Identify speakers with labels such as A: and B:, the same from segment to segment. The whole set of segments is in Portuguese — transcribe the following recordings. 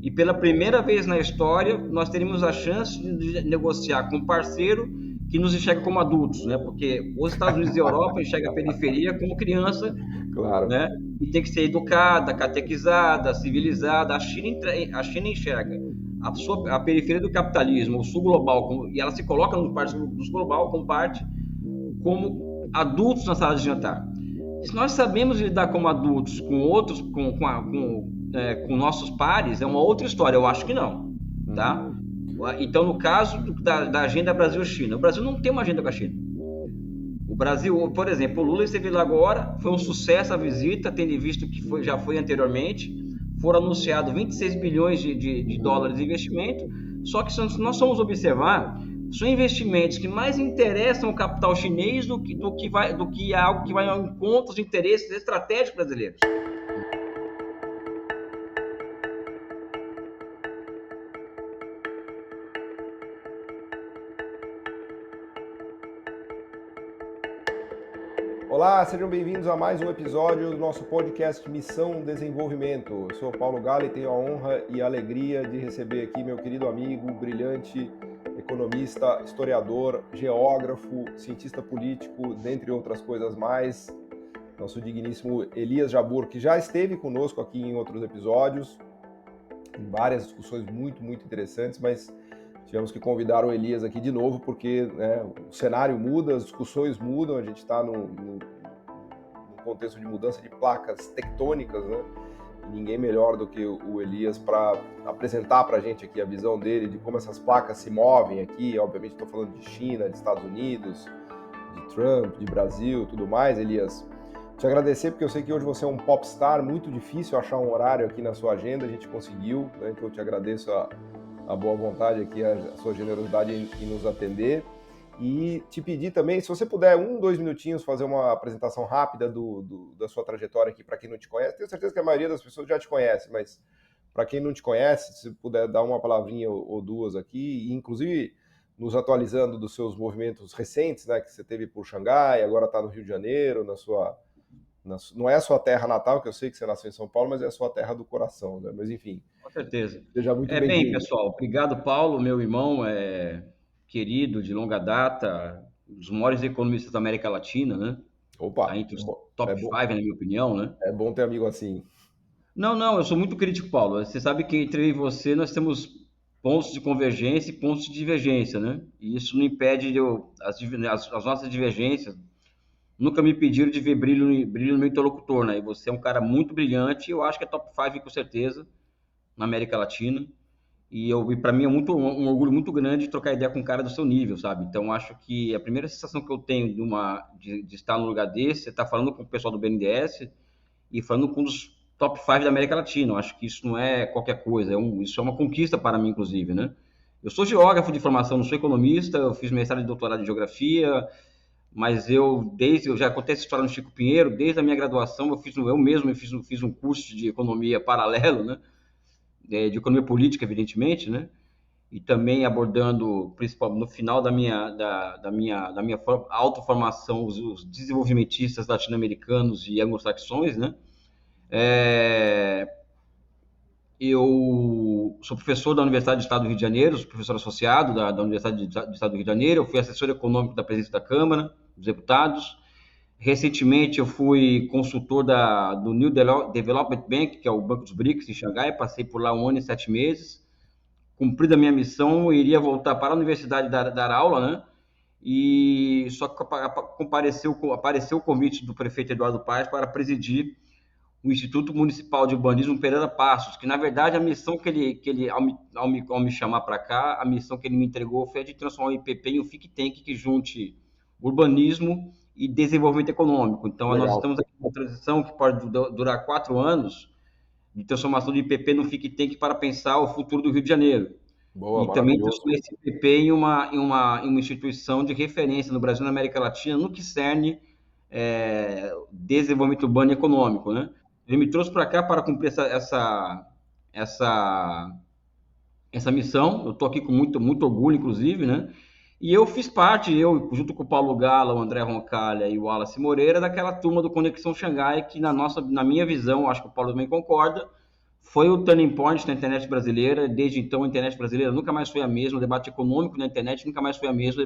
A: e pela primeira vez na história nós teríamos a chance de negociar com um parceiro que nos enxerga como adultos, né? Porque os Estados Unidos e a Europa enxergam a periferia como criança,
B: Claro.
A: né? E tem que ser educada, catequizada, civilizada. A China enxerga a periferia do capitalismo, o sul global, e ela se coloca no parte do sul global como adultos na sala de jantar. Se nós sabemos lidar como adultos com outros, com nossos pares, é uma outra história. Eu acho que não, tá? Então, no caso da agenda Brasil-China, o Brasil não tem uma agenda com a China. O Brasil, por exemplo, o Lula esteve lá agora, foi um sucesso a visita, tendo visto que já foi anteriormente, foram anunciados 26 bilhões de dólares de investimento, só que se nós formos observar, são investimentos que mais interessam o capital chinês do que algo que vai ao encontro dos interesses estratégicos brasileiros.
B: Olá, sejam bem-vindos a mais um episódio do nosso podcast Missão Desenvolvimento. Eu sou Paulo Gala e tenho a honra e a alegria de receber aqui meu querido amigo, brilhante economista, historiador, geógrafo, cientista político, dentre outras coisas mais, nosso digníssimo Elias Jabbour, que já esteve conosco aqui em outros episódios, em várias discussões muito interessantes, mas tivemos que convidar o Elias aqui de novo porque, né, o cenário muda, as discussões mudam, a gente está num contexto de mudança de placas tectônicas, né? E ninguém melhor do que o Elias para apresentar para a gente aqui a visão dele de como essas placas se movem aqui. Obviamente estou falando de China, de Estados Unidos, de Trump, de Brasil, tudo mais. Elias, te agradecer porque eu sei que hoje você é um popstar, muito difícil achar um horário aqui na sua agenda, a gente conseguiu, né? Então eu te agradeço a boa vontade aqui, a sua generosidade em nos atender. E te pedir também, se você puder, 2 minutinhos, fazer uma apresentação rápida da sua trajetória aqui, para quem não te conhece. Tenho certeza que a maioria das pessoas já te conhece, mas para quem não te conhece, se puder dar uma palavrinha ou duas aqui, e inclusive nos atualizando dos seus movimentos recentes, né, que você teve por Xangai, agora está no Rio de Janeiro, não é a sua terra natal, que eu sei que você nasceu em São Paulo, mas é a sua terra do coração, né? Mas enfim.
A: Com certeza.
B: Seja muito
A: Bem,
B: bem-vindo.
A: pessoal, obrigado, Paulo, meu irmão, querido, de longa data, um dos maiores economistas da América Latina, né?
B: Opa!
A: Tá entre os top 5, na minha opinião, né?
B: É bom ter amigo assim.
A: Não, eu sou muito crítico, Paulo. Você sabe que entre eu e você nós temos pontos de convergência e pontos de divergência, né? E isso não impede as nossas divergências. Nunca me pediram de ver brilho no meu interlocutor, né? E você é um cara muito brilhante, eu acho que é top 5 com certeza, na América Latina. E para mim é um orgulho muito grande de trocar ideia com um cara do seu nível, sabe? Então acho que a primeira sensação que eu tenho de estar num lugar desse é estar falando com o pessoal do BNDES e falando com um dos top 5 da América Latina. Eu acho que isso não é qualquer coisa, isso é uma conquista para mim, inclusive, né? Eu sou geógrafo de formação, não sou economista, eu fiz mestrado e doutorado em geografia, mas eu já contei essa história no Chico Pinheiro, desde a minha graduação eu mesmo fiz um curso de economia paralelo, né? De economia política, evidentemente, né? E também abordando, principalmente no final da minha autoformação, os desenvolvimentistas latino-americanos e anglo-saxões, né? Eu sou professor da Universidade do Estado do Rio de Janeiro, sou professor associado da Universidade do Estado do Rio de Janeiro, eu fui assessor econômico da presidência da Câmara dos Deputados. Recentemente eu fui consultor do New Development Bank, que é o Banco dos BRICS em Xangai, passei por lá 1 ano e 7 meses, cumprida a minha missão, eu iria voltar para a universidade dar aula, né? E só que apareceu o convite do prefeito Eduardo Paes para presidir o Instituto Municipal de Urbanismo Pereira Passos, que na verdade a missão que ele ao me chamar para cá, a missão que ele me entregou foi a de transformar o IPP em um think tank que junte urbanismo e desenvolvimento econômico. Então, legal. Nós estamos aqui com uma transição que pode durar 4 anos de transformação do IPP no think tank para pensar o futuro do Rio de Janeiro.
B: Boa,
A: e também transformar esse IPP em uma instituição de referência no Brasil e na América Latina no que cerne desenvolvimento urbano e econômico, né? Ele me trouxe para cá para cumprir essa missão. Eu estou aqui com muito orgulho, inclusive, né? E eu fiz parte, junto com o Paulo Gala, o André Roncalha e o Wallace Moreira, daquela turma do Conexão Xangai, que na minha visão, acho que o Paulo também concorda, foi o turning point na internet brasileira. Desde então, a internet brasileira nunca mais foi a mesma. O debate econômico na internet nunca mais foi a mesma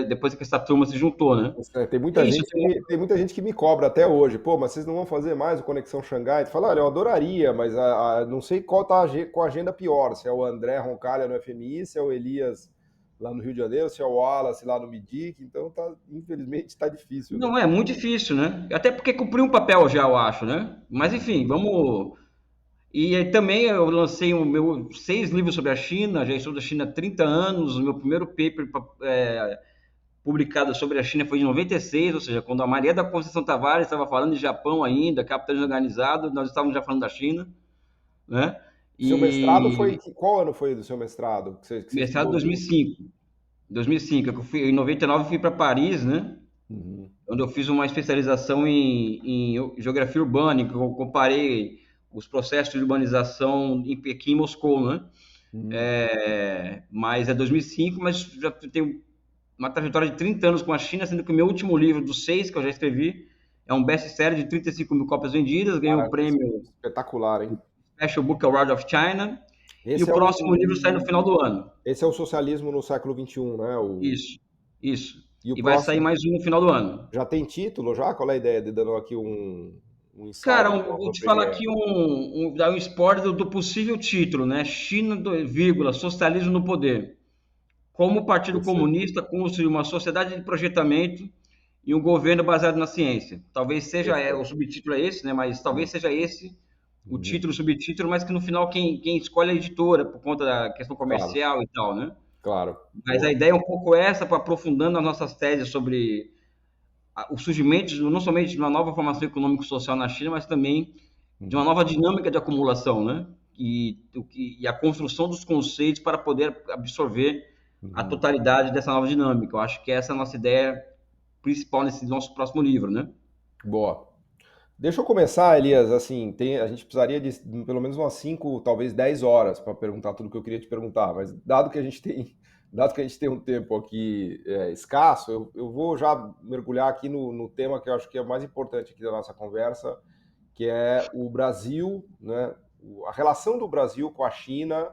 A: depois que essa turma se juntou, né?
B: Tem
A: É
B: muita
A: isso.
B: gente tem muita gente que me cobra até hoje. Pô, mas vocês não vão fazer mais o Conexão Xangai? Tu fala, olha, eu adoraria, mas não sei qual tá com a agenda pior. Se é o André Roncalha no FMI, se é o Elias lá no Rio de Janeiro, se é o Wallace lá no MIDIC. Então, infelizmente, tá difícil, né?
A: Não, é muito difícil, né? Até porque cumpriu um papel já, eu acho, né? Mas enfim, vamos. E aí, também eu lancei o meu 6 livros sobre a China, já estudo a China há 30 anos. O meu primeiro paper publicado sobre a China foi em 96, ou seja, quando a Maria da Conceição Tavares estava falando de Japão ainda, capitalismo organizado, nós estávamos já falando da China, né?
B: Seu mestrado
A: E
B: qual ano foi do seu mestrado que você
A: mestrado em
B: estudou junto?
A: 2005. 2005, em 99 eu fui para Paris, né?
B: Uhum,
A: Onde eu fiz uma especialização em geografia urbana, em que eu comparei os processos de urbanização em Pequim e Moscou, né?
B: uhum.
A: Mas é 2005, mas já tenho uma trajetória de 30 anos com a China, sendo que o meu último livro, dos 6 que eu já escrevi, é um best-seller de 35 mil cópias vendidas, ganhou o
B: Cara,
A: prêmio
B: espetacular, hein?
A: Special Book Award of China, e
B: Esse
A: o
B: é
A: próximo livro sai no
B: o,
A: final do ano.
B: esse é o socialismo no século XXI, né?
A: Isso, isso.
B: E o
A: E vai sair
B: próximo
A: mais um no final do ano.
B: já tem título já? Qual é a ideia de dando aqui um
A: Cara,
B: insight
A: vou
B: para
A: te falar
B: Premiere?
A: aqui dar um spoiler do possível título, né? China, vírgula, socialismo no poder. Como o Partido
B: Interessante.
A: Comunista construiu uma sociedade de projetamento e um governo baseado na ciência. Talvez seja, o
B: Interessante.
A: subtítulo é esse, né? Mas talvez seja esse o
B: Uhum.
A: título, o subtítulo, mas que no final quem escolhe é a editora, por conta da questão
B: Claro,
A: comercial e tal, né?
B: claro.
A: Mas a
B: Boa.
A: ideia é um pouco essa, para aprofundando as nossas teses sobre o surgimento, não somente de uma nova formação econômico-social na China, mas também de uma
B: Uhum.
A: nova dinâmica de acumulação, né? E a construção dos conceitos para poder absorver a
B: Uhum.
A: totalidade dessa nova dinâmica. Eu acho que essa é a nossa ideia principal nesse nosso próximo livro, né?
B: Boa. Deixa eu começar, Elias. Assim, a gente precisaria de pelo menos umas 5, talvez 10 horas para perguntar tudo que eu queria te perguntar, mas dado que a gente tem um tempo aqui escasso, eu vou já mergulhar aqui no tema que eu acho que é o mais importante aqui da nossa conversa, que é o Brasil, né? A relação do Brasil com a China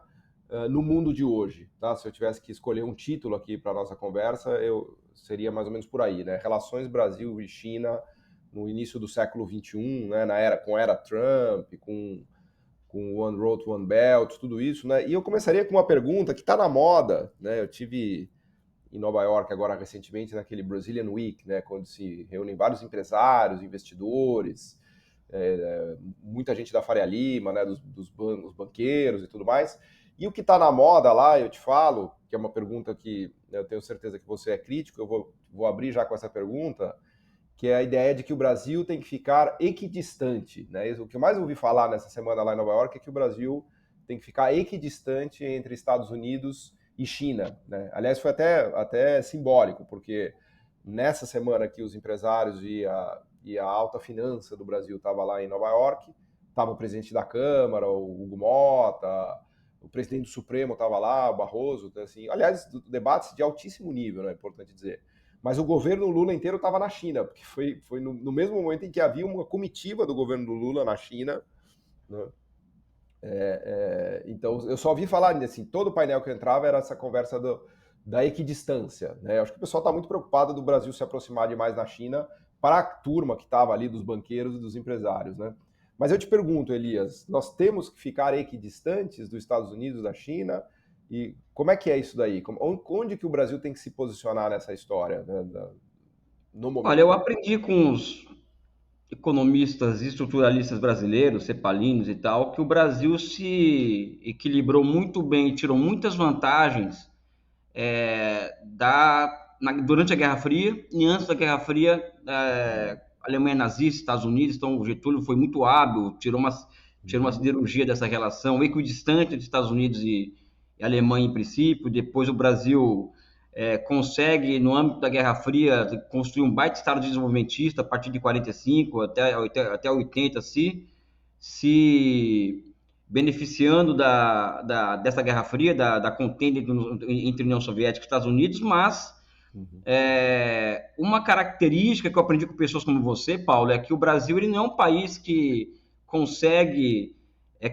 B: no mundo de hoje, tá? Se eu tivesse que escolher um título aqui para a nossa conversa, eu seria mais ou menos por aí, né? Relações Brasil e China no início do século XXI, né? Com a era Trump, com One Road, One Belt, tudo isso, né? E eu começaria com uma pergunta que está na moda, né? Eu tive em Nova York agora recentemente naquele Brazilian Week, né? Quando se reúnem vários empresários, investidores, muita gente da Faria Lima, né? Dos bancos, banqueiros e tudo mais. E o que está na moda lá, eu te falo, que é uma pergunta que eu tenho certeza que você é crítico, eu vou abrir já com essa pergunta, que é a ideia de que o Brasil tem que ficar equidistante, né? O que eu mais ouvi falar nessa semana lá em Nova York é que o Brasil tem que ficar equidistante entre Estados Unidos e China, né? Aliás, foi até simbólico, porque nessa semana que os empresários e a alta finança do Brasil estava lá em Nova York, estava o presidente da Câmara, o Hugo Mota, o presidente do Supremo estava lá, o Barroso, assim, aliás, debates de altíssimo nível, né? É importante dizer. Mas o governo Lula inteiro estava na China, porque foi no mesmo momento em que havia uma comitiva do governo do Lula na China, né? Então, eu só ouvi falar assim, todo o painel que eu entrava era essa conversa da equidistância, né? Eu acho que o pessoal está muito preocupado do Brasil se aproximar demais da China para a turma que estava ali dos banqueiros e dos empresários, né? Mas eu te pergunto, Elias, nós temos que ficar equidistantes dos Estados Unidos, da China? E como é que é isso daí? Onde que o Brasil tem que se posicionar nessa história, né, no
A: Olha,
B: momento?
A: eu aprendi com os economistas estruturalistas brasileiros, cepalinos e tal, que o Brasil se equilibrou muito bem e tirou muitas vantagens durante a Guerra Fria e antes da Guerra Fria, Alemanha nazista, Estados Unidos, então o Getúlio foi muito hábil, tirou uma
B: Uhum,
A: siderurgia dessa relação, equidistante entre Estados Unidos e Alemanha em princípio. Depois o Brasil consegue, no âmbito da Guerra Fria, construir um baita estado desenvolvimentista a partir de 45 até 80, se beneficiando dessa Guerra Fria, da contenda entre União Soviética e Estados Unidos, mas
B: uhum,
A: uma característica que eu aprendi com pessoas como você, Paulo, é que o Brasil ele não é um país que consegue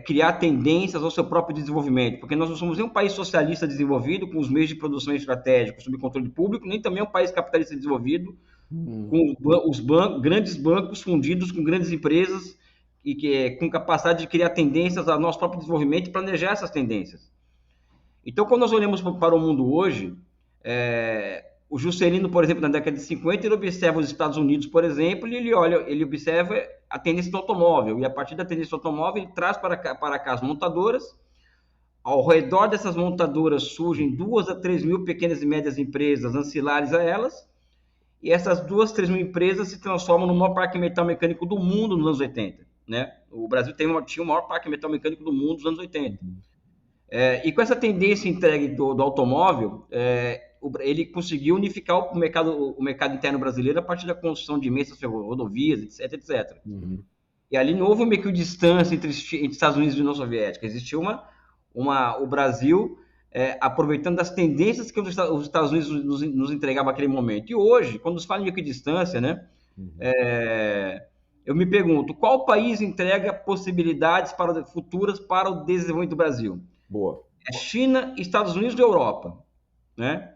A: criar tendências ao seu próprio desenvolvimento, porque nós não somos nem um país socialista desenvolvido com os meios de produção estratégicos sob controle público, nem também um país capitalista desenvolvido com os grandes bancos fundidos com grandes empresas e com capacidade de criar tendências ao nosso próprio desenvolvimento e planejar essas tendências. Então, quando nós olhamos para o mundo hoje, o Juscelino, por exemplo, na década de 50, ele observa os Estados Unidos, por exemplo, e ele observa a tendência do automóvel, e a partir da tendência do automóvel, ele traz para cá as montadoras. Ao redor dessas montadoras surgem 2 a 3 mil pequenas e médias empresas ancilares a elas, e essas 2 a 3 mil empresas se transformam no maior parque metal mecânico do mundo nos anos 80. Né? O Brasil tinha o maior parque metal mecânico do mundo nos anos 80. E com essa tendência entregue do automóvel, ele conseguiu unificar o mercado interno brasileiro a partir da construção de imensas rodovias, etc, etc. E ali não houve uma equidistância entre Estados Unidos e União Soviética. Existiu o Brasil aproveitando das tendências que os Estados Unidos nos entregavam naquele momento. E hoje, quando se fala em equidistância, né, eu me pergunto, qual país entrega possibilidades futuras para o desenvolvimento do Brasil?
B: Boa.
A: China, Estados Unidos e Europa, né?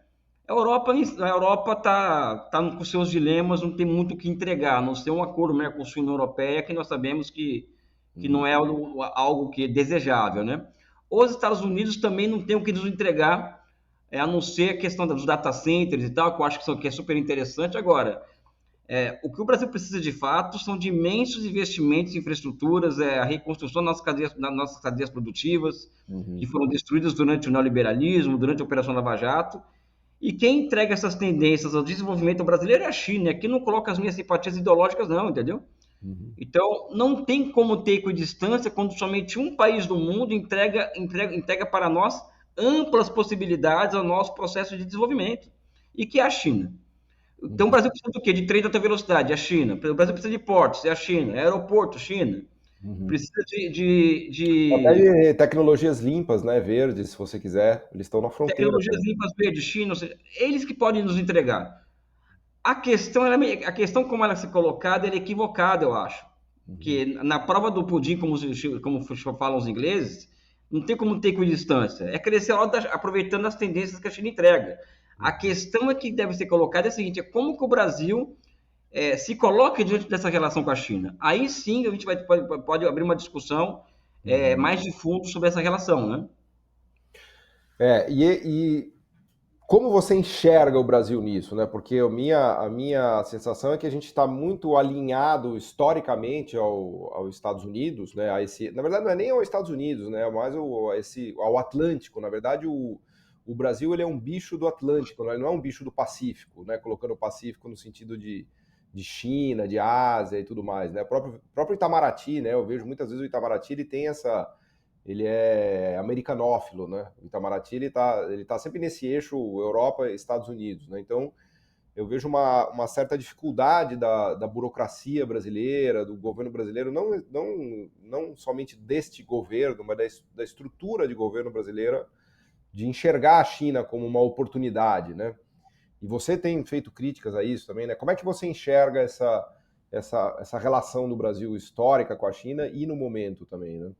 A: A Europa tá com seus dilemas, não tem muito o que entregar, a não ser um acordo Mercosul-União Europeia, que nós sabemos que não é algo que é desejável, né? Os Estados Unidos também não tem o que nos entregar, a não ser a questão dos data centers e tal, que eu acho que é super interessante. Agora, o que o Brasil precisa de fato são de imensos investimentos em infraestruturas, a reconstrução das nossas cadeias produtivas, que foram destruídas durante o neoliberalismo, durante a Operação Lava Jato. E quem entrega essas tendências ao desenvolvimento brasileiro é a China, que não coloca as minhas simpatias ideológicas, não, entendeu? Então, não tem como ter equidistância quando somente um país do mundo entrega para nós amplas possibilidades ao nosso processo de desenvolvimento, e que é a China. Então, o Brasil precisa do quê? De trem de alta velocidade, é a China. O Brasil precisa de portos, é a China. Aeroporto, China. Precisa
B: Até de tecnologias limpas, né, verdes, se você quiser. Eles estão na fronteira.
A: Tecnologias limpas, verdes, China, ou seja, eles que podem nos entregar. A questão como ela é colocada, ela é equivocada, eu acho. Que na prova do pudim, como falam os ingleses, não tem como ter equidistância. É crescer aproveitando as tendências que a China entrega. A questão que deve ser colocada é a seguinte: como que o Brasil se coloca diante dessa relação com a China? Aí sim a gente pode abrir uma discussão mais de fundo sobre essa relação, né?
B: E como você enxerga o Brasil nisso, né? Porque a minha sensação é que a gente está muito alinhado historicamente ao Estados Unidos, né? Na verdade, não é nem aos Estados Unidos, né? Mais ao Atlântico. Na verdade, o Brasil ele é um bicho do Atlântico, ele não é um bicho do Pacífico, né? Colocando o Pacífico no sentido de China, de Ásia e tudo mais, né? O próprio Itamaraty, né? Eu vejo muitas vezes o Itamaraty, ele é americanófilo, né? O Itamaraty, ele tá sempre nesse eixo Europa e Estados Unidos, né? Então, eu vejo uma certa dificuldade da burocracia brasileira, do governo brasileiro, não somente deste governo, mas da estrutura de governo brasileira, de enxergar a China como uma oportunidade, né? E você tem feito críticas a isso também, né? Como é que você enxerga essa relação do Brasil histórica com a China e no momento também, né?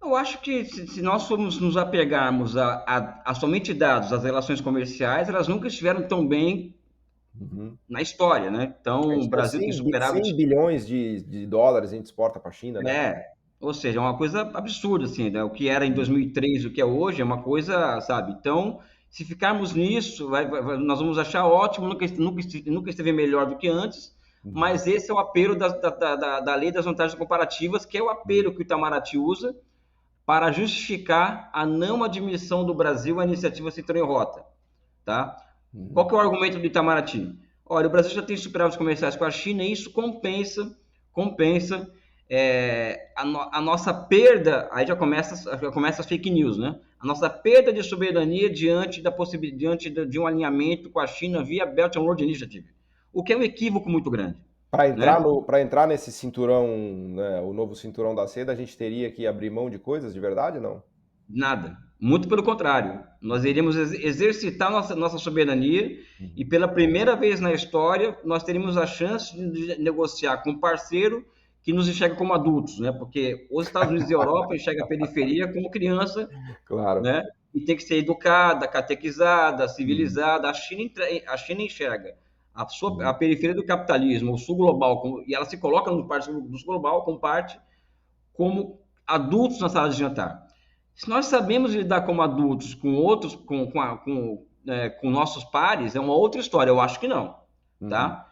A: Eu acho que se nós formos nos apegarmos a somente dados, as relações comerciais, elas nunca estiveram tão bem na história, né? Então, o Brasil tem superávit...
B: 100 bilhões de dólares a gente exporta para a China, né?
A: Ou seja, é uma coisa absurda, assim, né? O que era em 2003, o que é hoje, é uma coisa, sabe? Então, se ficarmos nisso, nós vamos achar ótimo, nunca esteve melhor do que antes, mas esse é o apelo da lei das vantagens comparativas, que é o apelo que o Itamaraty usa para justificar a não admissão do Brasil à iniciativa Cinturão em Rota, tá? Qual que é o argumento do Itamaraty? Olha, o Brasil já tem superávites comerciais com a China e isso compensa a nossa perda, aí já começa as fake news, né? A nossa perda de soberania diante de um alinhamento com a China via Belt and Road Initiative, o que é um equívoco muito grande.
B: Para entrar nesse cinturão, né, o novo cinturão da seda, a gente teria que abrir mão de coisas de verdade, não?
A: Nada. Muito pelo contrário. Nós iríamos exercitar nossa soberania e pela primeira vez na história nós teríamos a chance de negociar com um parceiro que nos enxerga como adultos, né? Porque os Estados Unidos e a Europa enxergam a periferia como criança,
B: Claro.
A: né? E tem que ser educada, catequizada, civilizada. A China enxerga a periferia do capitalismo, o sul global, e ela se coloca no parte do sul global como adultos na sala de jantar. Se nós sabemos lidar como adultos com outros, com nossos pares, é uma outra história. Eu acho que não, tá?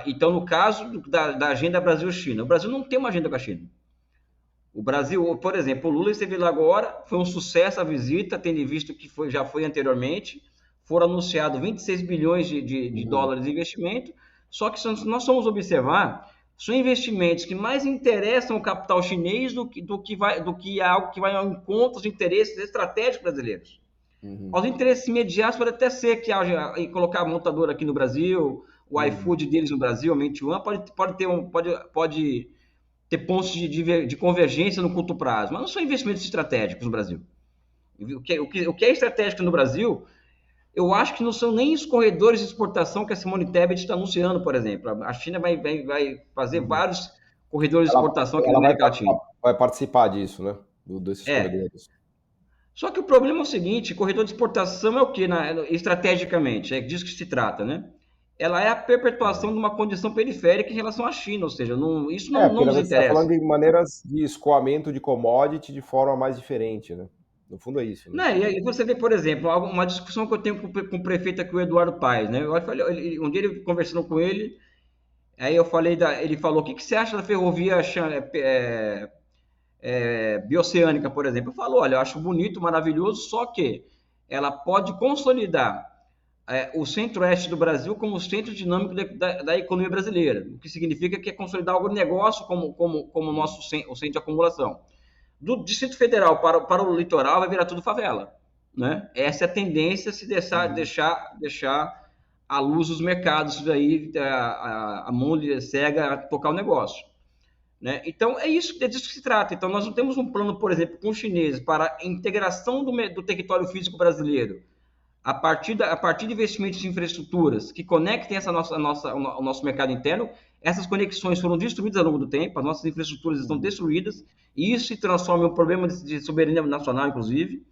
A: Então, no caso da agenda Brasil-China, o Brasil não tem uma agenda com a China. O Brasil, por exemplo, o Lula esteve lá agora, foi um sucesso a visita, tendo visto que já foi anteriormente, foram anunciados 26 bilhões de dólares de investimento, só que se nós formos observar, são investimentos que mais interessam o capital chinês do que algo que vai ao encontro dos interesses estratégicos brasileiros. Os interesses imediatos podem até ser que haja colocar a montadora aqui no Brasil, o iFood deles no Brasil, a Meituan, pode ter pontos de convergência no curto prazo, mas não são investimentos estratégicos no Brasil. O que é estratégico no Brasil, eu acho que não são nem os corredores de exportação que a Simone Tebet está anunciando, por exemplo. A China vai fazer vários corredores de exportação aqui na América Latina.
B: Vai participar disso, né? Desses corredores.
A: Só que o problema é o seguinte, corredor de exportação é o quê? Estrategicamente, é disso que se trata, né? Ela é a perpetuação de uma condição periférica em relação à China, ou seja, isso não nos interessa. Você está
B: falando de maneiras de escoamento de commodity de forma mais diferente, né? No fundo é isso. Né?
A: E aí você vê, por exemplo, uma discussão que eu tenho com o prefeito aqui, o Eduardo Paes, né? Um dia ele conversando com ele, aí eu falei, ele falou, o que você acha da ferrovia bioceânica, por exemplo? Eu falo, olha, eu acho bonito, maravilhoso, só que ela pode consolidar o centro-oeste do Brasil como centro dinâmico da economia brasileira, o que significa que é consolidar algum negócio como o centro de acumulação. Do Distrito Federal para o litoral vai virar tudo favela, né? Essa é a tendência, se deixar à luz dos mercados, daí a mão cega a tocar o negócio, né? Então é disso que se trata. Então nós não temos um plano, por exemplo, com os chineses para a integração do território físico brasileiro a partir de investimentos em infraestruturas que conectem o nosso mercado interno. Essas conexões foram destruídas ao longo do tempo, as nossas infraestruturas estão destruídas, e isso se transforma em um problema de soberania nacional, inclusive.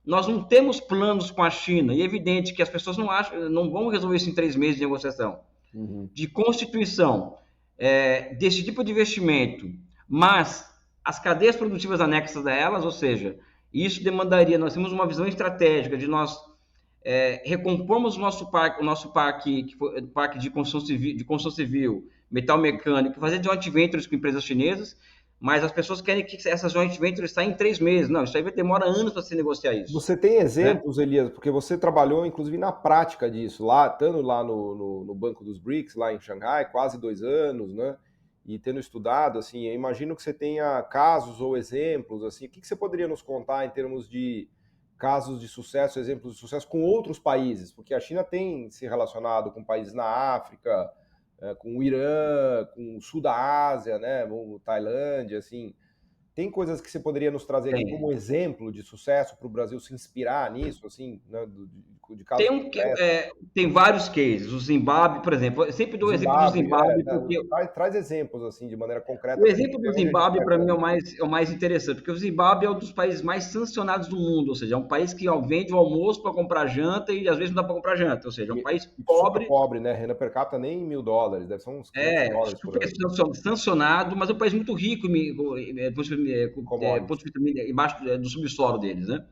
A: Nós não temos planos com a China, e é evidente que as pessoas não vão resolver isso em 3 meses de negociação, de constituição desse tipo de investimento, mas as cadeias produtivas anexas a elas, ou seja, isso demandaria, nós temos uma visão estratégica de nós recompormos o nosso parque de construção civil, metal mecânico, fazer joint ventures com empresas chinesas, mas as pessoas querem que essas joint ventures saiam em 3 meses. Não, isso aí demora anos para se negociar isso.
B: Você tem exemplos, né? Elias, porque você trabalhou, inclusive, na prática disso, estando lá no Banco dos BRICS, lá em Xangai, quase 2 anos, né? E tendo estudado, assim, eu imagino que você tenha casos ou exemplos, assim, o que você poderia nos contar em termos de casos de sucesso, exemplos de sucesso com outros países? Porque a China tem se relacionado com países na África, com o Irã, com o sul da Ásia, né, Tailândia, assim. Tem coisas que você poderia nos trazer aqui como exemplo de sucesso para o Brasil se inspirar nisso, assim, né, de casos
A: tem vários cases. O Zimbábue, por exemplo, eu sempre dou o exemplo do Zimbábue, porque
B: traz exemplos assim de maneira concreta.
A: O exemplo do Zimbábue para mim é o mais interessante, porque o Zimbábue é um dos países mais sancionados do mundo, ou seja, é um país que vende o almoço para comprar janta e às vezes não dá para comprar janta, ou seja, é um país pobre.
B: Pobre, né? Renda per capita nem $1.000, deve ser uns $500 por ano.
A: Sancionado, mas é um país muito rico, embaixo do subsolo deles, né?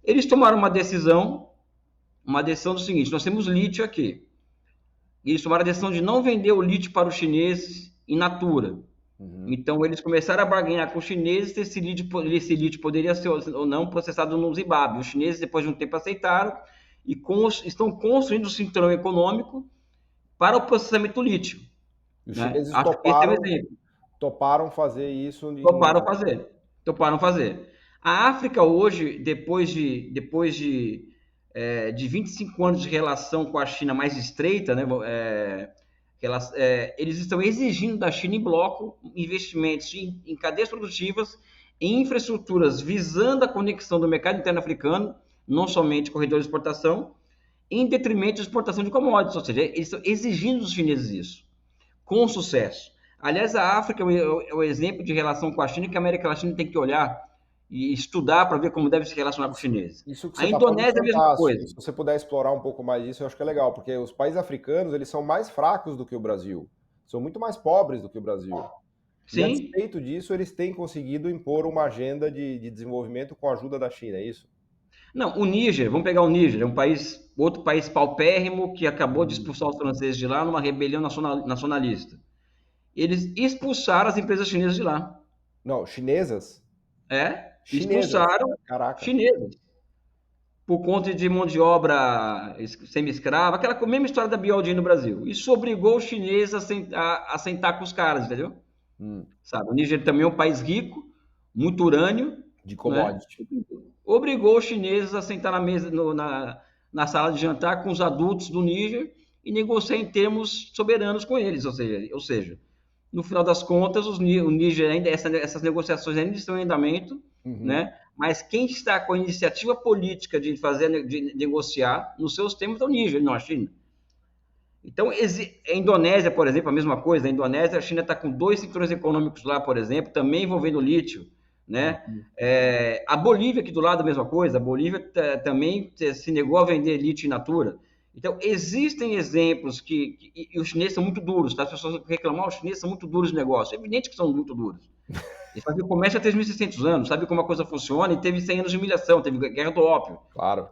A: Eles tomaram uma decisão do seguinte: nós temos lítio aqui. Eles tomaram a decisão de não vender o lítio para os chineses in natura. Então eles começaram a barganhar com os chineses se esse lítio poderia ser ou não processado no Zimbábue. Os chineses, depois de um tempo, aceitaram e estão construindo um cinturão econômico para o processamento do lítio.
B: Os chineses toparam fazer isso.
A: Toparam fazer. A África hoje, depois de 25 anos de relação com a China mais estreita, né, eles estão exigindo da China em bloco investimentos em cadeias produtivas, em infraestruturas visando a conexão do mercado interno africano, não somente corredores de exportação, em detrimento de exportação de commodities, ou seja, eles estão exigindo dos chineses isso, com sucesso. Aliás, a África é o exemplo de relação com a China que a América Latina tem que olhar e estudar para ver como deve se relacionar com os chineses.
B: Isso que você
A: A
B: está falando é
A: Indonésia é a mesma
B: fantástico.
A: coisa.
B: Se você puder explorar um pouco mais disso, eu acho que é legal, porque os países africanos, eles são mais fracos do que o Brasil. São muito mais pobres do que o Brasil. E a
A: Sim.
B: despeito disso, eles têm conseguido impor uma agenda de desenvolvimento com a ajuda da China, é isso?
A: Não, o Níger, vamos pegar o Níger, é um país, outro país paupérrimo que acabou de
B: Hum.
A: expulsar os franceses de lá numa rebelião nacionalista. Eles expulsaram as empresas chinesas de lá.
B: Não, chinesas? Chinesas.
A: Expulsaram
B: Caraca.
A: chinesas por conta de mão de obra semi-escrava, aquela mesma história da BYD no Brasil. Isso obrigou os chineses a sentar com os caras, entendeu?
B: Hum.
A: Sabe? O Níger também é um país rico, muito urânio,
B: De
A: né?
B: commodity.
A: Obrigou os chineses a sentar na mesa, na sala de jantar com os adultos do Níger e negociar em termos soberanos com eles, ou seja, no final das contas, o Níger ainda, essas negociações ainda estão em andamento, né? Mas quem está com a iniciativa política de negociar nos seus termos é o Níger, não a China. Então, a Indonésia, por exemplo, a mesma coisa. A Indonésia, a China está com 2 cinturões econômicos lá, por exemplo, também envolvendo lítio, né? A Bolívia, aqui do lado, a mesma coisa. A Bolívia também se negou a vender lítio in natura. Então, existem exemplos e os chineses são muito duros, tá? As pessoas reclamam, os chineses são muito duros de negócio. É evidente que são muito duros. Eles fazem comércio há 3.600 anos, sabe como a coisa funciona, e teve 100 anos de humilhação, teve guerra do ópio.
B: Claro.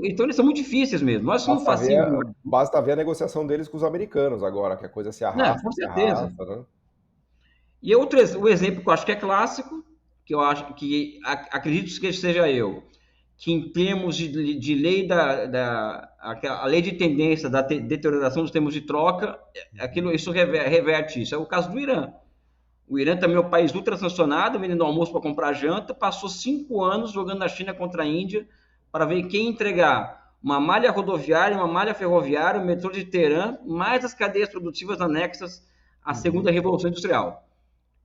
A: Então eles são muito difíceis mesmo. Nós somos facinhos.
B: Basta ver a negociação deles com os americanos agora, que a coisa se arrasta,
A: Com certeza.
B: se arrasta, né?
A: E o exemplo que eu acho que é clássico, que eu acho que acredito que seja eu, que em termos de lei a lei de tendência da deterioração dos termos de troca, isso reverte isso. É o caso do Irã. O Irã também é um país ultra-sancionado, vendendo almoço para comprar janta, passou 5 anos jogando na China contra a Índia para ver quem entregar uma malha rodoviária, uma malha ferroviária, o metrô de Teherã, mais as cadeias produtivas anexas à segunda revolução industrial.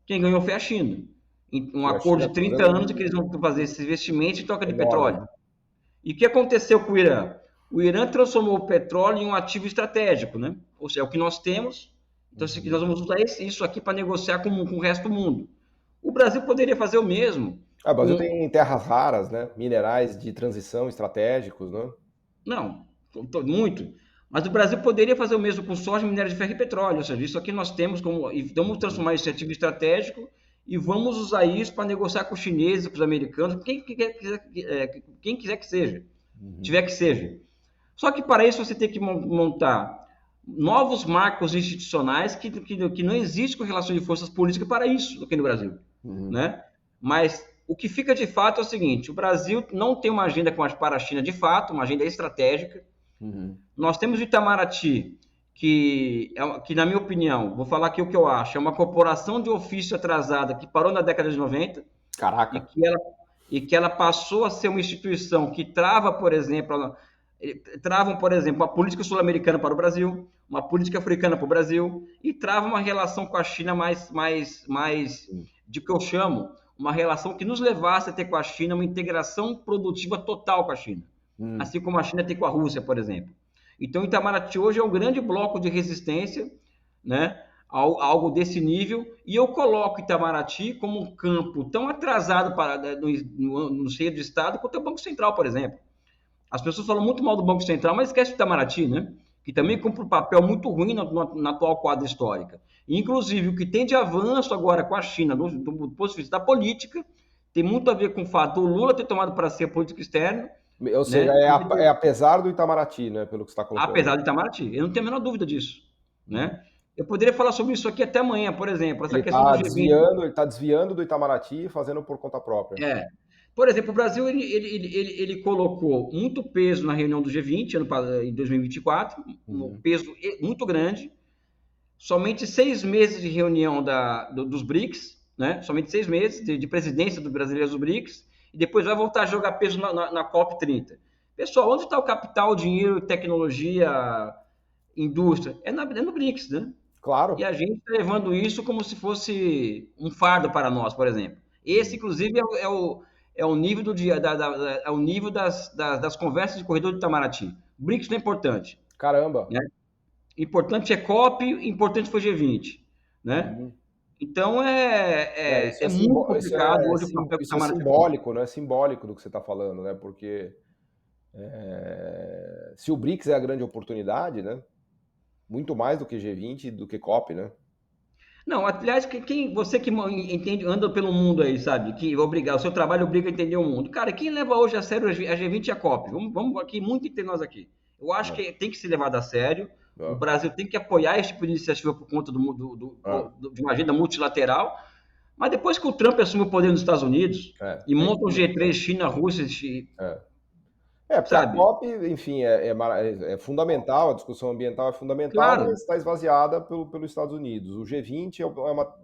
A: Quem ganhou foi a China. Um acordo de 30 anos de que eles vão fazer esses investimentos em troca de petróleo. E o que aconteceu com o Irã? O Irã transformou o petróleo em um ativo estratégico, né? Ou seja, é o que nós temos. Então, nós vamos usar isso aqui para negociar com o resto do mundo. O Brasil poderia fazer o mesmo.
B: O Brasil tem terras raras, né? Minerais de transição estratégicos, né?
A: Não, muito. Mas o Brasil poderia fazer o mesmo com soja, minério de ferro e petróleo. Ou seja, isso aqui nós temos e vamos transformar isso em ativo estratégico e vamos usar isso para negociar com os chineses, com os americanos, quem quiser que seja, tiver que seja. Só que para isso você tem que montar novos marcos institucionais que não existe correlação de forças políticas para isso aqui no Brasil, né? Mas o que fica de fato é o seguinte: o Brasil não tem uma agenda para a China de fato, uma agenda estratégica. Nós temos o Itamaraty, que na minha opinião, vou falar aqui o que eu acho, é uma corporação de ofício atrasada que parou na década de 90.
B: Caraca.
A: E que ela passou a ser uma instituição que travam, por exemplo, uma política sul-americana para o Brasil, uma política africana para o Brasil, e travam uma relação com a China mais de que eu chamo, uma relação que nos levasse a ter com a China uma integração produtiva total com a China, assim como a China tem com a Rússia, por exemplo. Então, Itamaraty hoje é um grande bloco de resistência, né, a algo desse nível, e eu coloco Itamaraty como um campo tão atrasado no seio do Estado quanto o Banco Central, por exemplo. As pessoas falam muito mal do Banco Central, mas esquece o Itamaraty, né? Que também cumpre um papel muito ruim na atual quadra histórica. Inclusive, o que tem de avanço agora com a China, do ponto de vista da política, tem muito a ver com o fato do Lula ter tomado para si a política externa.
B: Ou seja, né? Apesar do Itamaraty, né? Pelo que você está colocando.
A: Apesar do Itamaraty, eu não tenho a menor dúvida disso, né? Eu poderia falar sobre isso aqui até amanhã, por exemplo. Essa questão do G20.
B: Ele está desviando do Itamaraty e fazendo por conta própria.
A: Por exemplo, o Brasil ele colocou muito peso na reunião do G20 em 2024, um peso muito grande. Somente 6 meses de reunião dos BRICS, né? Somente 6 meses de presidência dos brasileiros do BRICS, e depois vai voltar a jogar peso na COP30. Pessoal, onde está o capital, dinheiro, tecnologia, indústria? É no BRICS, né?
B: Claro.
A: E a gente está levando isso como se fosse um fardo para nós, por exemplo. Esse, inclusive, é o nível é o nível das conversas de corredor de Itamaraty. O BRICS não é importante.
B: Caramba.
A: Né? Importante é COP, importante foi G20. Né? Então,
B: Isso
A: é muito complicado hoje o papel que o
B: isso é
A: Itamaraty faz.
B: simbólico, né? É simbólico do que você está falando, né? Porque se o BRICS é a grande oportunidade, né? Muito mais do que G20, do que COP, né?
A: Não, aliás, você que entende, anda pelo mundo aí, sabe? Que o seu trabalho obriga a entender o mundo. Cara, quem leva hoje a sério a G20 e a COP? Vamos aqui, muito entre nós aqui. Eu acho
B: Ah,
A: que tem que ser levado a sério. O
B: ah,
A: Brasil tem que apoiar esse tipo de iniciativa por conta
B: ah,
A: de uma agenda multilateral. Mas depois que o Trump assume o poder nos Estados Unidos e
B: aí
A: monta o
B: sim.
A: G3, China, Rússia,
B: É. Porque a
A: sabe?
B: COP, enfim, é fundamental, a discussão ambiental é fundamental,
A: Claro.
B: mas está esvaziada pelos Estados Unidos. O G20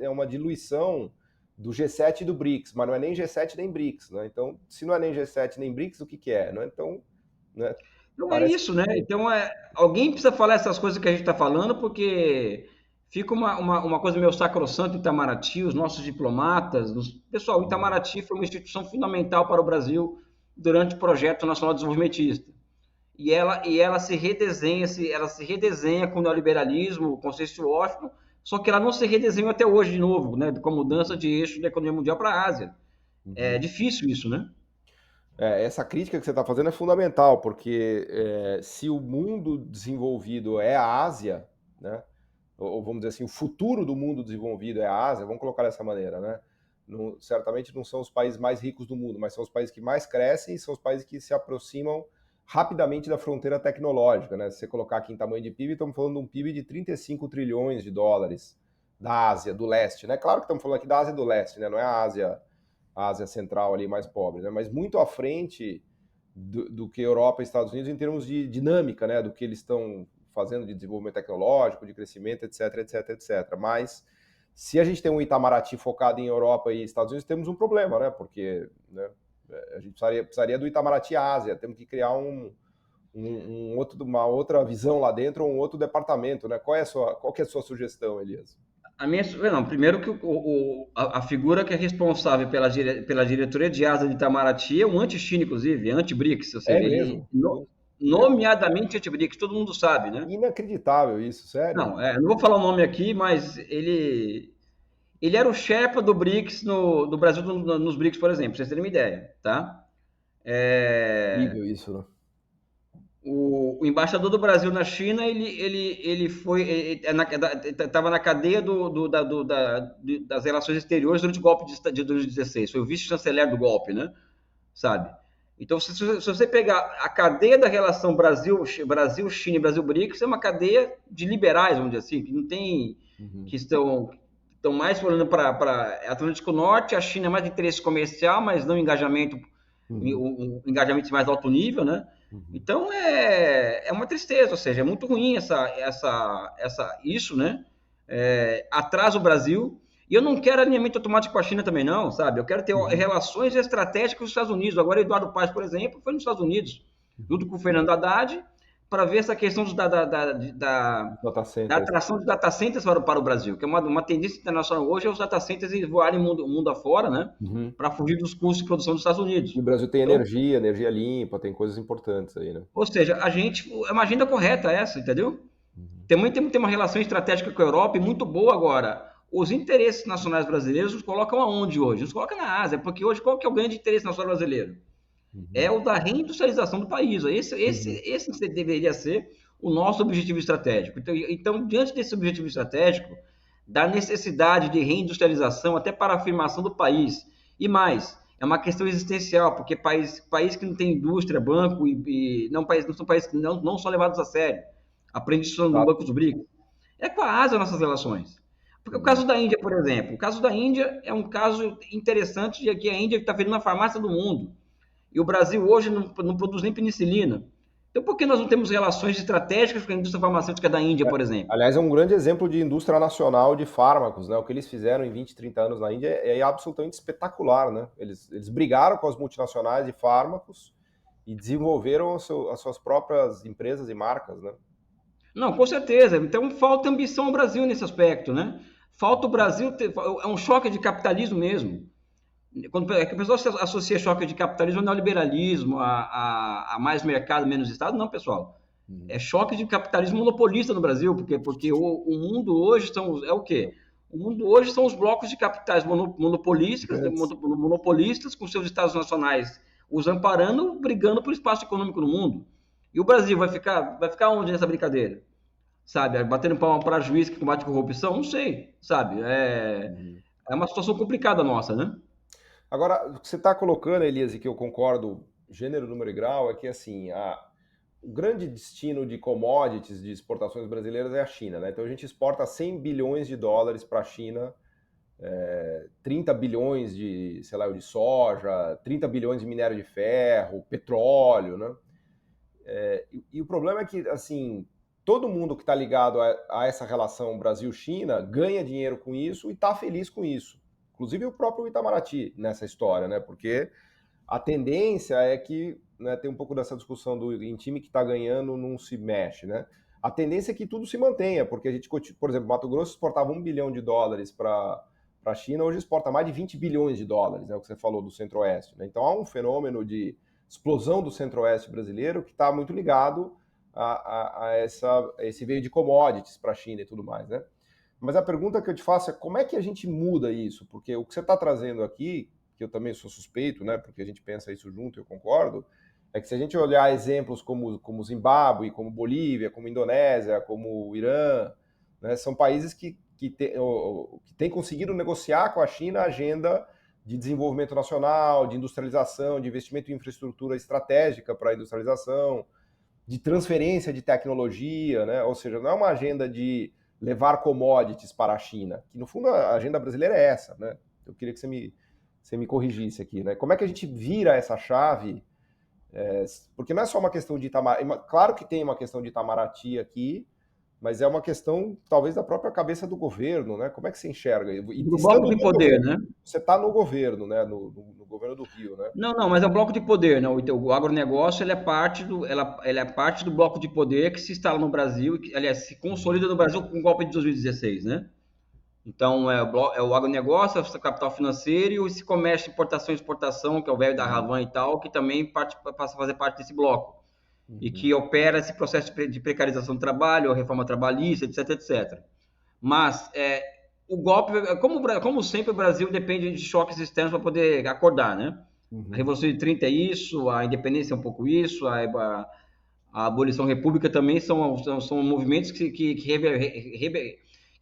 B: é uma diluição do G7 e do BRICS, mas não é nem G7 nem BRICS, né? Então, se não é nem G7 nem BRICS, o que que é, né? Então, né,
A: Então é
B: parece
A: isso, né? Então alguém precisa falar essas coisas que a gente está falando, porque fica uma coisa meio sacrossanta em Itamaraty, os nossos diplomatas. Pessoal, o Itamaraty foi uma instituição fundamental para o Brasil durante o projeto nacional desenvolvimentista. E ela se redesenha com o neoliberalismo, com o conceito de Washington, só que ela não se redesenha até hoje de novo, né? Com a mudança de eixo da economia mundial para a Ásia. É
B: uhum.
A: difícil isso, né?
B: Essa crítica que você está fazendo é fundamental, porque se o mundo desenvolvido é a Ásia, né? Ou vamos dizer assim, o futuro do mundo desenvolvido é a Ásia, vamos colocar dessa maneira, né? Certamente não são os países mais ricos do mundo, mas são os países que mais crescem e são os países que se aproximam rapidamente da fronteira tecnológica, né? Se você colocar aqui em tamanho de PIB, estamos falando de um PIB de 35 trilhões de dólares da Ásia, do leste, né? Claro que estamos falando aqui da Ásia do leste, né? Não é a Ásia Central ali mais pobre, né? Mas muito à frente do que Europa e Estados Unidos em termos de dinâmica, né? Do que eles estão fazendo de desenvolvimento tecnológico, de crescimento, etc, etc, etc. Mas se a gente tem um Itamaraty focado em Europa e Estados Unidos, temos um problema, né? Porque, né, a gente precisaria do Itamaraty Ásia, temos que criar uma outra visão lá dentro, um outro departamento, né? Qual que é a sua sugestão, Elias?
A: Não, primeiro que a figura que é responsável pela diretoria de asa de Itamaraty é um anti-China, inclusive, é anti-BRICS, ou
B: É
A: seja,
B: mesmo?
A: nomeadamente anti-BRICS, todo mundo sabe, né?
B: Inacreditável isso, sério?
A: Não, não vou falar o nome aqui, mas ele era o Sherpa do BRICS do Brasil nos BRICS, por exemplo, pra vocês terem uma ideia, tá? É,
B: Incrível isso, né?
A: o embaixador do Brasil na China, ele estava na cadeia das relações exteriores durante o golpe de 2016. Foi o vice-chanceler do golpe, né? Sabe? Então, se você pegar a cadeia da relação Brasil-China e Brasil-BRICS, é uma cadeia de liberais, vamos dizer assim, que não tem,
B: Uhum.
A: que estão mais olhando para Atlântico Norte, a China é mais de interesse comercial, mas não engajamento,
B: Uhum.
A: engajamento mais alto nível, né?
B: Uhum.
A: Então é uma tristeza, ou seja, é muito ruim isso, né? Atrasa o Brasil. E eu não quero alinhamento automático com a China também, não, sabe? Eu quero ter
B: Uhum.
A: relações estratégicas com os Estados Unidos. Agora, Eduardo Paes, por exemplo, foi nos Estados Unidos, junto com o Fernando Haddad, para ver essa questão
B: Data
A: da
B: centers.
A: atração de data centers para o Brasil, que é uma tendência internacional hoje, é os data centers voarem mundo afora, né?
B: Uhum.
A: Para fugir dos custos de produção dos Estados
B: E
A: Unidos.
B: o Brasil tem
A: Então,
B: energia limpa, tem coisas importantes aí, né?
A: ou seja, é uma agenda correta essa, entendeu?
B: Uhum.
A: Também temos que ter uma relação estratégica com a Europa e muito boa agora. Os interesses nacionais brasileiros nos colocam aonde hoje? Nos colocam na Ásia, porque hoje qual que é o grande interesse nacional brasileiro? É
B: Uhum.
A: o da reindustrialização do país.
B: Uhum.
A: Esse deveria ser o nosso objetivo estratégico. Então, diante desse objetivo estratégico, da necessidade de reindustrialização até para a afirmação do país, e mais, é uma questão existencial, porque país que não tem indústria, banco não são países que não são levados a sério. Aprende isso no
B: Tá.
A: Banco dos BRICS. É com a Ásia nossas relações. Porque o
B: Uhum.
A: caso da Índia, por exemplo, o caso da Índia é um caso interessante de que a Índia está virando a farmácia do mundo. E o Brasil hoje não produz nem penicilina. Então, por que nós não temos relações estratégicas com a indústria farmacêutica da Índia, por exemplo?
B: Aliás, é um grande exemplo de indústria nacional de fármacos, né? O que eles fizeram em 20, 30 anos na Índia é absolutamente espetacular, né? Eles brigaram com as multinacionais de fármacos e desenvolveram as suas próprias empresas e marcas, né?
A: Não, com certeza. Então, falta ambição ao Brasil nesse aspecto, né? Falta o Brasil ter. É um choque de capitalismo mesmo. Quando a pessoa associa choque de capitalismo ao neoliberalismo, a mais mercado, menos Estado, não, pessoal.
B: Uhum.
A: É choque de capitalismo monopolista no Brasil, porque o mundo hoje é o quê? O mundo hoje são os blocos de capitais monopolistas com seus estados nacionais os amparando, brigando por espaço econômico no mundo. E o Brasil vai ficar onde nessa brincadeira? Sabe? Batendo palma para juiz que combate a corrupção? Não sei, sabe? É uma situação complicada nossa, né?
B: Agora, o que você está colocando, Elias, e que eu concordo, gênero, número e grau, é que assim, o grande destino de commodities de exportações brasileiras é a China, né? Então a gente exporta 100 bilhões de dólares para a China, 30 bilhões de, sei lá, de soja, 30 bilhões de minério de ferro, petróleo, né? E o problema é que, assim, todo mundo que está ligado a essa relação Brasil-China ganha dinheiro com isso e está feliz com isso. Inclusive o próprio Itamaraty nessa história, né? Porque a tendência é que, né, tem um pouco dessa discussão em time que está ganhando não se mexe, né? A tendência é que tudo se mantenha, porque a gente, por exemplo, Mato Grosso exportava 1 bilhão de dólares para a China, hoje exporta mais de 20 bilhões de dólares, né? O que você falou do Centro-Oeste, né? Então há um fenômeno de explosão do Centro-Oeste brasileiro que está muito ligado a esse veio de commodities para a China e tudo mais, né? Mas a pergunta que eu te faço é como é que a gente muda isso? Porque o que você está trazendo aqui, que eu também sou suspeito, né? Porque a gente pensa isso junto, eu concordo, é que se a gente olhar exemplos como Zimbábue, como Bolívia, como Indonésia, como Irã, né, são países que têm conseguido negociar com a China a agenda de desenvolvimento nacional, de industrialização, de investimento em infraestrutura estratégica para a industrialização, de transferência de tecnologia, né? Ou seja, não é uma agenda de levar commodities para a China, que no fundo a agenda brasileira é essa, né? Eu queria que você me corrigisse aqui, né? Como é que a gente vira essa chave? Porque não é só uma questão de Itamaraty, claro que tem uma questão de Itamaraty aqui, mas é uma questão, talvez, da própria cabeça do governo, né? Como é que você enxerga?
A: Do bloco de poder, né?
B: Você está no governo, né? No governo do Rio, né?
A: Não, mas é um bloco de poder, né? O agronegócio ele é parte do bloco de poder que se instala no Brasil, que, aliás, se consolida no Brasil com o golpe de 2016, né? Então, é o agronegócio, é o capital financeiro e esse comércio, importação e exportação, que é o velho da Havan e tal, que também passa a fazer parte desse bloco. E que opera esse processo de precarização do trabalho, a reforma trabalhista, etc, etc. Mas o golpe, como sempre, o Brasil depende de choques externos para poder acordar, né? A Revolução de 30 é isso, a independência é um pouco isso, a abolição república também são movimentos que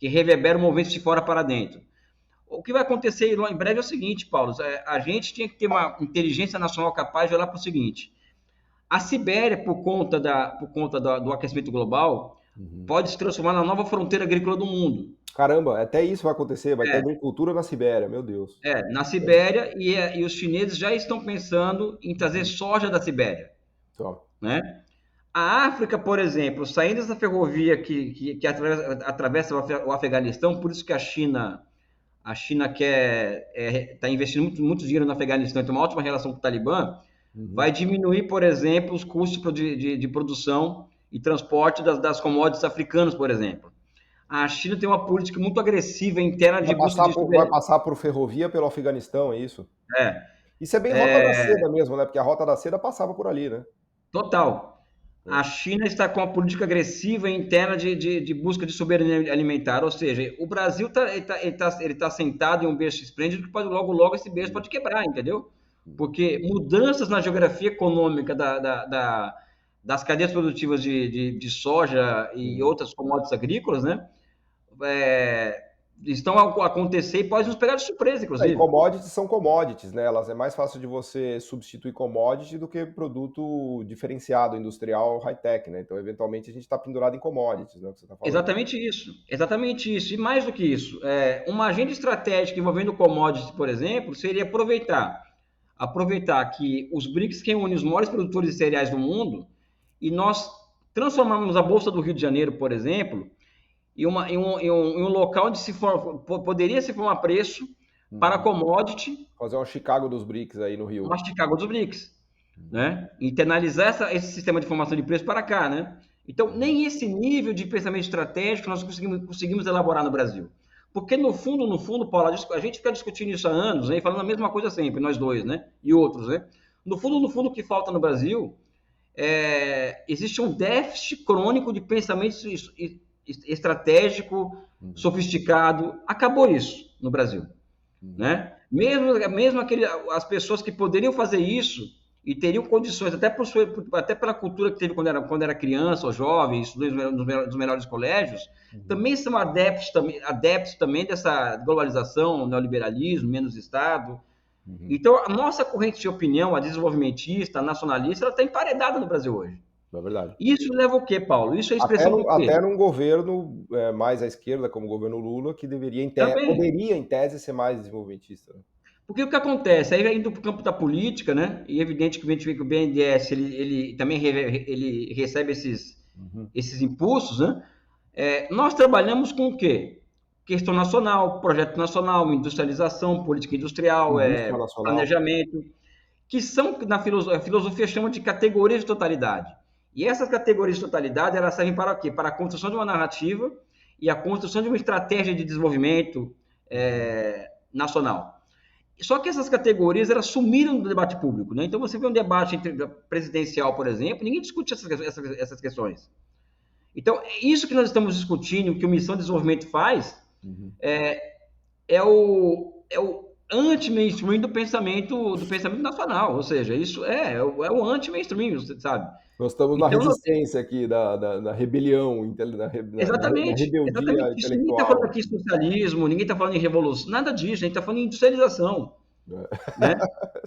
A: reverberam movimentos de fora para dentro. O que vai acontecer em breve é o seguinte, Paulo, a gente tinha que ter uma inteligência nacional capaz de olhar para o seguinte: a Sibéria, por conta do aquecimento global, pode se transformar na nova fronteira agrícola do mundo.
B: Caramba, até isso vai acontecer, vai ter agricultura na Sibéria, meu Deus.
A: Na Sibéria, e os chineses já estão pensando em trazer soja da Sibéria. Né? A África, por exemplo, saindo dessa ferrovia que atravessa o Afeganistão, por isso que a China está investindo muito dinheiro no Afeganistão, tem uma ótima relação com o Talibã, vai diminuir, por exemplo, os custos de produção e transporte das commodities africanas, por exemplo. A China tem uma política muito agressiva interna de busca de...
B: Vai passar por ferrovia pelo Afeganistão, é isso? Isso é bem Rota da Seda mesmo, né? Porque a Rota da Seda passava por ali, né?
A: Total. A China está com uma política agressiva interna de busca de soberania alimentar, ou seja, o Brasil tá sentado em um berço esplêndido que pode logo esse berço pode quebrar, entendeu? Porque mudanças na geografia econômica das cadeias produtivas de soja e outras commodities agrícolas, né? Estão a acontecer e podem nos pegar de surpresa, inclusive.
B: E commodities são commodities, né? É mais fácil de você substituir commodity do que produto diferenciado, industrial, high-tech, né? Então, eventualmente, a gente está pendurado em commodities, né? O que você tá falando.
A: Exatamente isso. E mais do que isso, uma agenda estratégica envolvendo commodities, por exemplo, seria aproveitar que os BRICS reúnem os maiores produtores de cereais do mundo e nós transformarmos a Bolsa do Rio de Janeiro, por exemplo, em um local onde poderia se formar preço para commodity.
B: Fazer uma Chicago dos BRICS aí no Rio.
A: Uma Chicago dos BRICS. Né? Internalizar esse sistema de formação de preço para cá. Né? Então, nem esse nível de pensamento estratégico nós conseguimos elaborar no Brasil. Porque, no fundo, Paulo, a gente fica discutindo isso há anos, né? E falando a mesma coisa sempre, nós dois, né? E outros. Né? No fundo, o que falta no Brasil existe um déficit crônico de pensamento estratégico, sofisticado. Acabou isso no Brasil, né? Mesmo as pessoas que poderiam fazer isso e teriam condições, até pela cultura que teve quando era criança ou jovem, estudou nos melhores colégios, também são adeptos também dessa globalização, neoliberalismo, menos Estado. Então, a nossa corrente de opinião, a desenvolvimentista, a nacionalista, ela está emparedada no Brasil hoje.
B: É verdade.
A: Isso leva o quê, Paulo? Isso é a expressão do quê?
B: Até num governo mais à esquerda, como o governo Lula, que poderia, em tese, ser mais desenvolvimentista.
A: Porque o que acontece? Aí, indo para o campo da política, né? E evidentemente que o BNDES ele também ele recebe esses impulsos, né? Nós trabalhamos com o quê? Questão nacional, projeto nacional, industrialização, política industrial, planejamento, que são, a filosofia chama de categorias de totalidade. E essas categorias de totalidade, elas servem para o quê? Para a construção de uma narrativa e a construção de uma estratégia de desenvolvimento nacional. Só que essas categorias, elas sumiram do debate público, né? Então, você vê um debate presidencial, por exemplo, ninguém discute essas questões. Então, isso que nós estamos discutindo, que o Missão de Desenvolvimento faz, é o anti-mainstream do pensamento nacional, ou seja, isso é o anti-mainstream, você sabe?
B: Nós estamos na resistência aqui, da rebelião,
A: exatamente,
B: na rebeldia intelectual.
A: Ninguém está falando aqui em socialismo, ninguém está falando em revolução, nada disso, a gente está falando em industrialização. Né?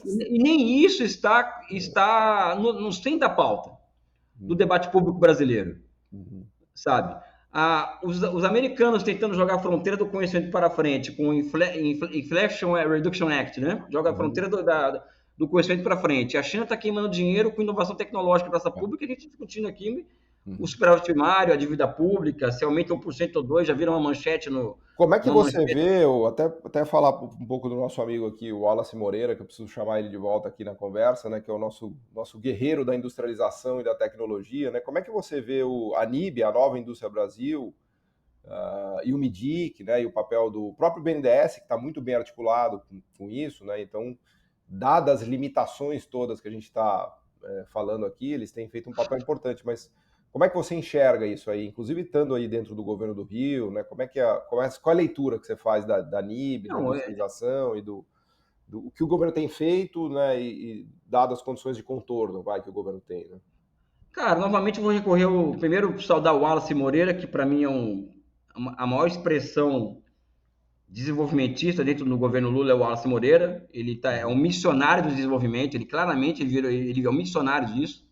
A: E nem isso está no centro da pauta do debate público brasileiro, sabe? Os americanos tentando jogar a fronteira do conhecimento para frente com o Inflation Reduction Act, né? Joga a fronteira do conhecimento para frente. A China está queimando dinheiro com inovação tecnológica para essa pública, e a gente discutindo aqui o superávit primário, a dívida pública, se aumenta 1% ou 2%, já viram uma manchete no...
B: Como é que você vê, até falar um pouco do nosso amigo aqui, o Wallace Moreira, que eu preciso chamar ele de volta aqui na conversa, né, que é o nosso guerreiro da industrialização e da tecnologia, né? Como é que você vê a NIB, a Nova Indústria Brasil, e o MIDIC, né, e o papel do próprio BNDES, que está muito bem articulado com isso, né? Então, dadas as limitações todas que a gente está falando aqui, eles têm feito um papel importante, mas como é que você enxerga isso aí, inclusive estando aí dentro do governo do Rio, né? Qual é a leitura que você faz da NIB, da industrialização e do que o governo tem feito, né? E dadas as condições de contorno que o governo tem, né?
A: Cara, novamente eu vou recorrer primeiro saudar o Wallace Moreira, que para mim é a maior expressão desenvolvimentista dentro do governo Lula, é o Wallace Moreira. Ele é um missionário do desenvolvimento, ele claramente ele é um missionário disso.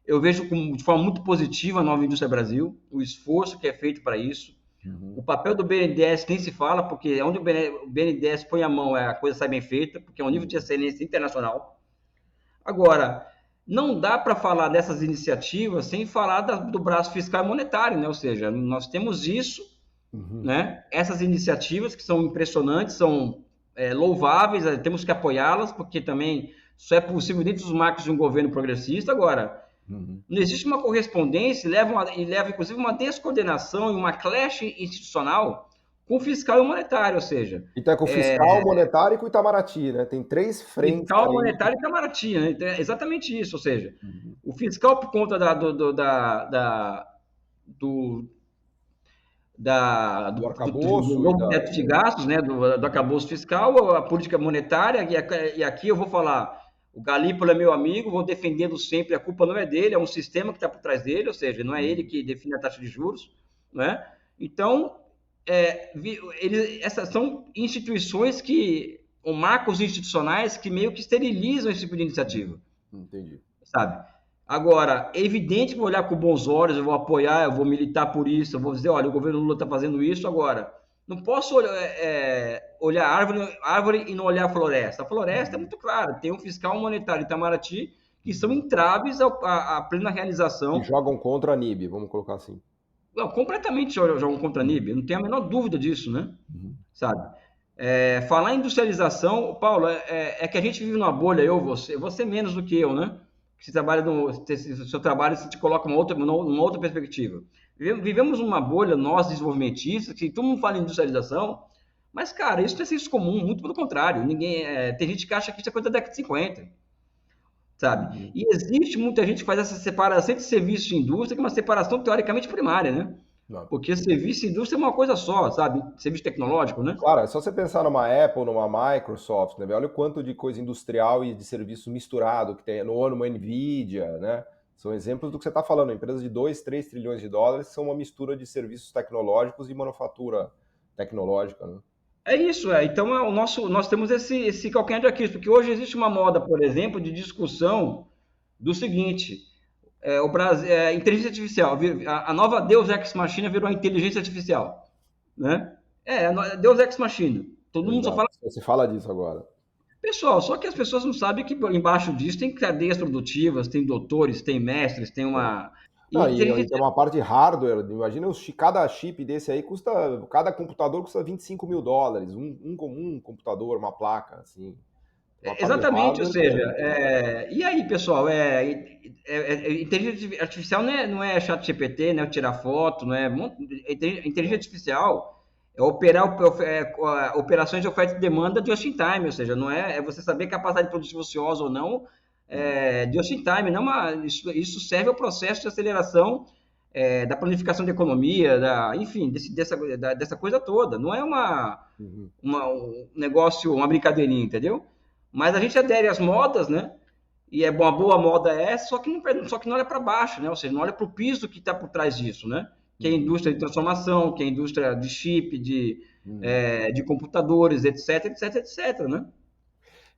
A: Eu vejo de forma muito positiva a Nova Indústria Brasil, o esforço que é feito para isso. O papel do BNDES nem se fala, porque onde o BNDES põe a mão, a coisa sai bem feita, porque é um nível de excelência internacional. Agora, não dá para falar dessas iniciativas sem falar do braço fiscal e monetário, né? Ou seja, nós temos isso, né? Essas iniciativas que são impressionantes, são louváveis, temos que apoiá-las, porque também só é possível dentro dos marcos de um governo progressista. Agora, não existe uma correspondência e leva inclusive uma descoordenação e uma clash institucional com o fiscal e o monetário, ou seja...
B: Então é com o fiscal, monetário e com o Itamaraty, né? Tem 3 frentes.
A: Fiscal, monetário e Itamaraty, né? Então é exatamente isso, ou seja, o fiscal por conta do novo teto de gastos, né? Do arcabouço fiscal, a política monetária, e aqui eu vou falar... O Galípolo é meu amigo, vou defendê-lo sempre, a culpa não é dele, é um sistema que está por trás dele, ou seja, não é ele que define a taxa de juros, né? Então, essas são instituições ou marcos institucionais que meio que esterilizam esse tipo de iniciativa.
B: Entendi.
A: Sabe? Agora, é evidente que vou olhar com bons olhos, eu vou apoiar, eu vou militar por isso, eu vou dizer, olha, o governo Lula está fazendo isso. Agora, não posso olhar árvore e não olhar a floresta. A floresta é muito clara, tem um fiscal monetário e Itamaraty que são entraves à plena realização.
B: E jogam contra a NIB, vamos colocar assim.
A: Não, completamente jogam contra a NIB, não tenho a menor dúvida disso, né? Sabe? Falar em industrialização, Paulo, que a gente vive numa bolha, você menos do que eu, né? Você trabalha seu trabalho se te coloca numa outra perspectiva. Vivemos numa bolha, nós desenvolvimentistas, que todo mundo fala em industrialização, mas, cara, isso não é senso comum, muito pelo contrário. Tem gente que acha que isso é coisa da década de 50, sabe? E existe muita gente que faz essa separação entre serviço e indústria, que é uma separação teoricamente primária, né?
B: Não.
A: Porque serviço e indústria é uma coisa só, sabe? Serviço tecnológico, né?
B: Claro, é só você pensar numa Apple, numa Microsoft, né? Olha o quanto de coisa industrial e de serviço misturado que tem numa Nvidia, né? São exemplos do que você está falando. Empresas de 2, 3 trilhões de dólares são uma mistura de serviços tecnológicos e manufatura tecnológica, né?
A: É isso, é. Então nós temos esse calcanhar de Aquiles, porque hoje existe uma moda, por exemplo, de discussão do seguinte: o Brasil, inteligência artificial, a nova Deus Ex Machina virou a inteligência artificial, né? Deus Ex Machina. Todo mundo só
B: Exato.
A: fala.
B: Você fala disso agora.
A: Pessoal, só que as pessoas não sabem que embaixo disso tem cadeias produtivas, tem doutores, tem mestres, tem uma.
B: Não,
A: E
B: e
A: inteligência.
B: tem uma parte de hardware, imagina cada chip desse aí cada computador custa 25 mil dólares, um computador, uma placa, assim. Uma parte de
A: Exatamente, ou
B: hardware
A: seja,
B: grande.
A: e aí, pessoal, inteligência artificial não é chat GPT, não é tirar foto, não é, inteligência artificial é operar operações de oferta e demanda just in time, ou seja, não é você saber capacidade produtiva ociosa ou não, just in time, não isso serve ao processo de aceleração da planificação da economia, enfim, dessa coisa toda, não é
B: Uhum.
A: um negócio, uma brincadeirinha, entendeu? Mas a gente adere às modas, né? E uma boa moda só que não olha para baixo, né? Ou seja, não olha para o piso que está por trás disso, né? Que é a indústria de transformação, que é a indústria de chip, de computadores, etc, etc, etc, né?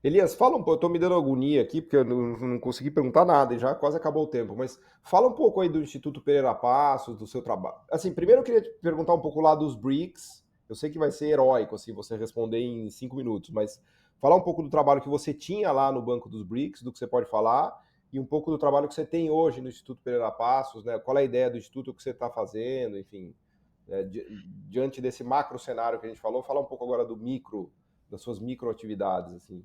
B: Elias, fala um pouco, eu tô me dando agonia aqui, porque eu não consegui perguntar nada e já quase acabou o tempo, mas fala um pouco aí do Instituto Pereira Passos, do seu trabalho. Assim, primeiro eu queria te perguntar um pouco lá dos BRICS, eu sei que vai ser heróico, assim, você responder em 5 minutos, mas falar um pouco do trabalho que você tinha lá no Banco dos BRICS, do que você pode falar, e um pouco do trabalho que você tem hoje no Instituto Pereira Passos, né? Qual é a ideia do Instituto, o que você está fazendo, enfim, diante desse macro cenário que a gente falou, fala um pouco agora das suas microatividades, assim.